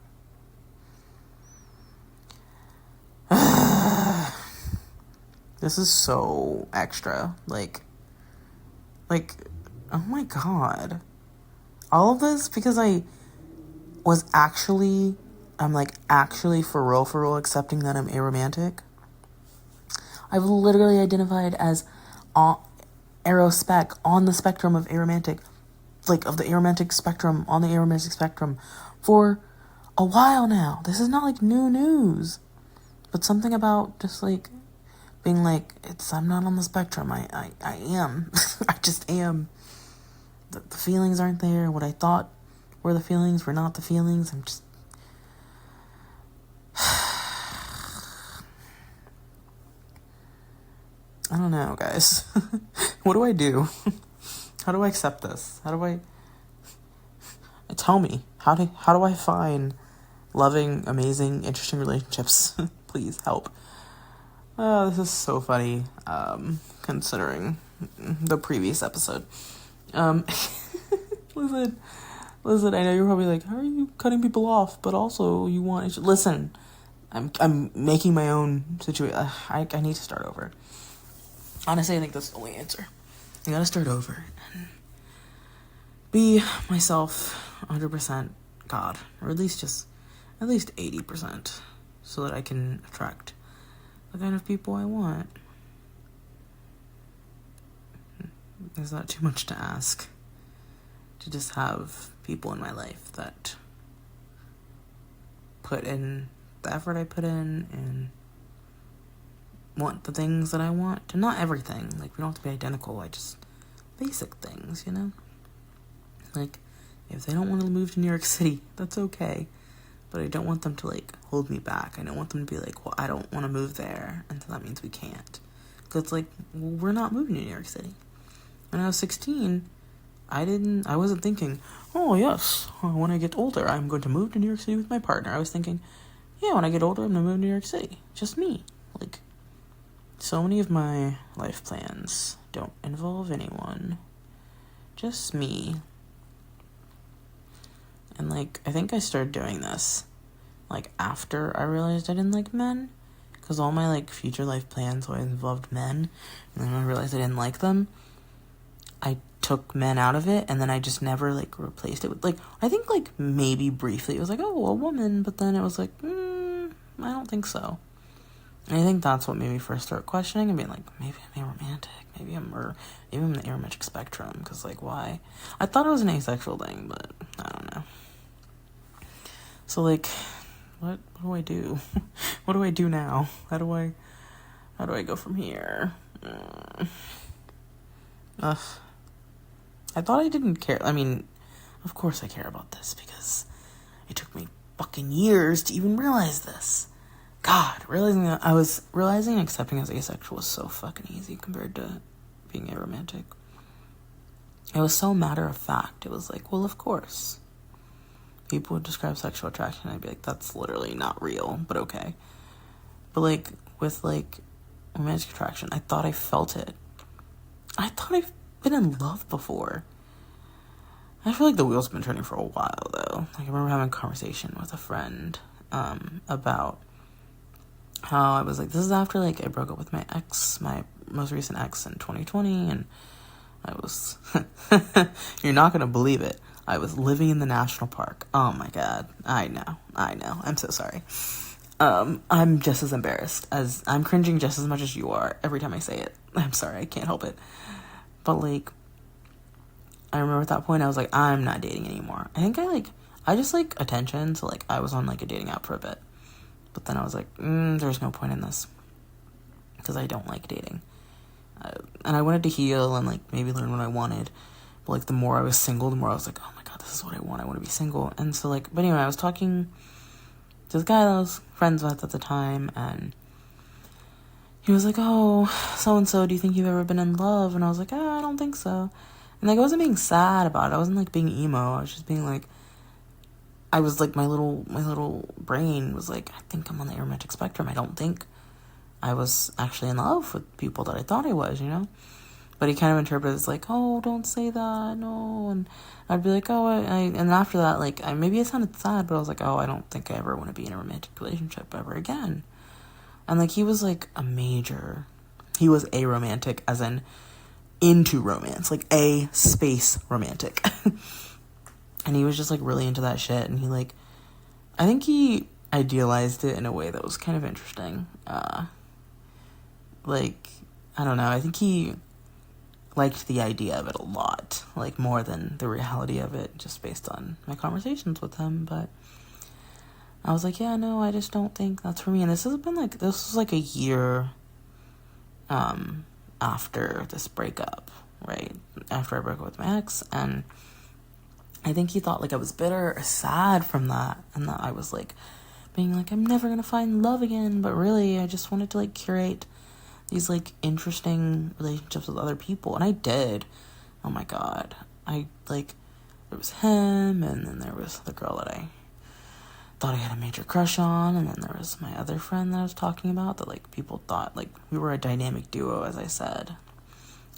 This is so extra. Like, oh my God. All of this because I'm actually for real accepting that I'm aromantic. I've literally identified as arospec on the spectrum of aromantic, like of the aromantic spectrum, on the aromantic spectrum for a while now. This is not like new news, but something about just like being like, I'm not on the spectrum. I am. I just am. The feelings aren't there. What I thought were the feelings were not the feelings. I'm just, I don't know, guys. What do I do? How do I accept this? Tell me, how do I find loving, amazing, interesting relationships? Please help. This is so funny, considering the previous episode. Listen, I know you're probably like, how are you cutting people off? But also, you want... Listen, I'm making my own situation. I need to start over. Honestly, I think that's the only answer. I gotta start over and be myself 100% God, or at least 80%, so that I can attract the kind of people I want. Is that too much to ask? To just have people in my life that put in the effort I put in and want the things that I want. And not everything. Like, we don't have to be identical. Just basic things, you know? Like, if they don't want to move to New York City, that's okay. But I don't want them to, like, hold me back. I don't want them to be like, well, I don't want to move there, and so that means we can't. Because it's like, well, we're not moving to New York City. When I was 16, I wasn't thinking, oh, yes, when I get older, I'm going to move to New York City with my partner. I was thinking, yeah, when I get older, I'm going to move to New York City. Just me. Like, so many of my life plans don't involve anyone. Just me. And, like, I think I started doing this, like, after I realized I didn't like men. Because all my, like, future life plans always involved men. And then when I realized I didn't like them, I took men out of it. And then I just never, like, replaced it with, like, I think, like, maybe briefly it was like, oh, a woman. But then it was like, I don't think so. And I think that's what made me first start questioning and being like, maybe I'm aromantic. Maybe I'm in the aromantic spectrum. Because, like, why? I thought it was an asexual thing, but I don't know. So, like, what do I do? What do I do now? How do I How do I go from here? Ugh. I thought I didn't care. I mean, of course I care about this because it took me fucking years to even realize this. God, realizing accepting as asexual was so fucking easy compared to being aromantic. It was so matter of fact. It was like, well, of course. People would describe sexual attraction, and I'd be like, that's literally not real, but okay. But, like, with, like, romantic attraction, I thought I felt it. I thought I've been in love before. I feel like the wheels have been turning for a while, though. Like, I remember having a conversation with a friend about how I was like, this is after, like, I broke up with my most recent ex in 2020, and I was, you're not going to believe it, I was living in the national park. Oh my God. I know. I'm so sorry. I'm just as embarrassed as, I'm cringing just as much as you are every time I say it. I'm sorry, I can't help it. But, like, I remember at that point, I was like, I'm not dating anymore. I just like attention, so, like, I was on, like, a dating app for a bit. But then I was like, there's no point in this. Because I don't like dating. And I wanted to heal and, like, maybe learn what I wanted. But, like, the more I was single, the more I was like, oh my God, this is what I want. I want to be single. And so, like, but anyway, I was talking to this guy that I was friends with at the time, and he was like, oh, so-and-so, do you think you've ever been in love? And I was like, I don't think so. And, like, I wasn't being sad about it. I wasn't, like, being emo. I was just being, like, I was, like, my little brain was, like, I think I'm on the aromantic spectrum. I don't think I was actually in love with people that I thought I was, you know? But he kind of interpreted it as, like, oh, don't say that, no. And I'd be like, oh, and after that, like, maybe I sounded sad, but I was like, oh, I don't think I ever want to be in a romantic relationship ever again. And, like, he was, like, he was aromantic, as in into romance, like, a space romantic. And he was just, like, really into that shit, and he, like, I think he idealized it in a way that was kind of interesting. Like, I don't know, I think he liked the idea of it a lot, like, more than the reality of it, just based on my conversations with him. But I was like, yeah, no, I just don't think that's for me. And this was like a year after this breakup, right? After I broke up with my ex, and I think he thought, like, I was bitter or sad from that, and that I was, like, being like, I'm never gonna find love again. But really, I just wanted to, like, curate these, like, interesting relationships with other people, and I did. Oh my God. There was him, and then there was the girl that I thought I had a major crush on, and then there was my other friend that I was talking about that, like, people thought, like, we were a dynamic duo, as I said,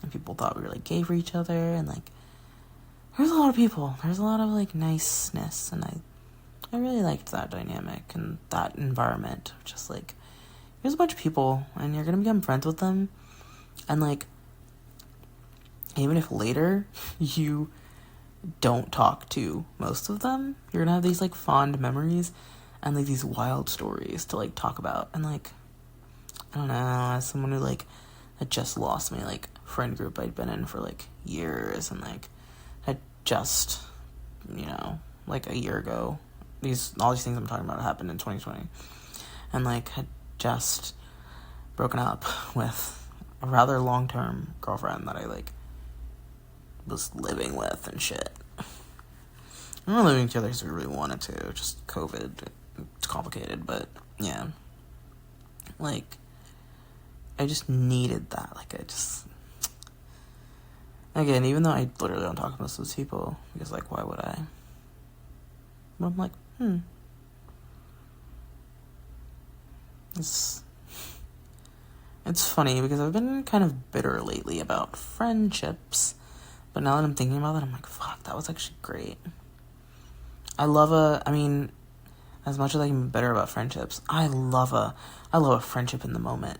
and people thought we were, like, gay for each other, and, like, there's a lot of people. There's a lot of, like, niceness, and I really liked that dynamic and that environment. Just, like, there's a bunch of people, and you're gonna become friends with them, and, like, even if later you don't talk to most of them, you're gonna have these, like, fond memories and, like, these wild stories to, like, talk about. And, like, I don't know, as someone who, like, had just lost my, like, friend group I'd been in for, like, years, and, like, had just, you know, like, a year ago, all these things I'm talking about happened in 2020, and, like, had just broken up with a rather long-term girlfriend that I, like, was living with and shit. We were living together because we really wanted to, just COVID, it's complicated, but, yeah. Like, I just needed that, like, again, even though I literally don't talk to most of those people, because, like, why would I? But I'm like, It's funny, because I've been kind of bitter lately about friendships, but now that I'm thinking about it, I'm like, fuck, that was actually great. I mean, as much as I can be bitter about friendships, I love a friendship in the moment.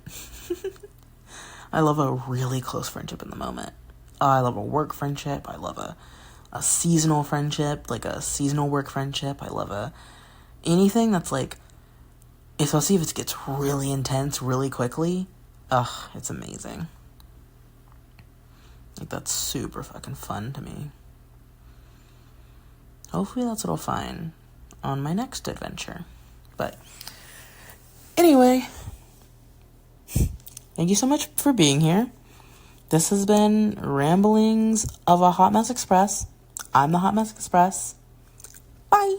I love a really close friendship in the moment. I love a work friendship. I love a seasonal friendship, like a seasonal work friendship. I love anything that's, like, especially if it gets really intense really quickly. Ugh, it's amazing. Like, that's super fucking fun to me. Hopefully that's what I'll find on my next adventure. But anyway, Thank you so much for being here. This has been Ramblings of a Hot Mess Express. I'm the Hot Mess Express. Bye.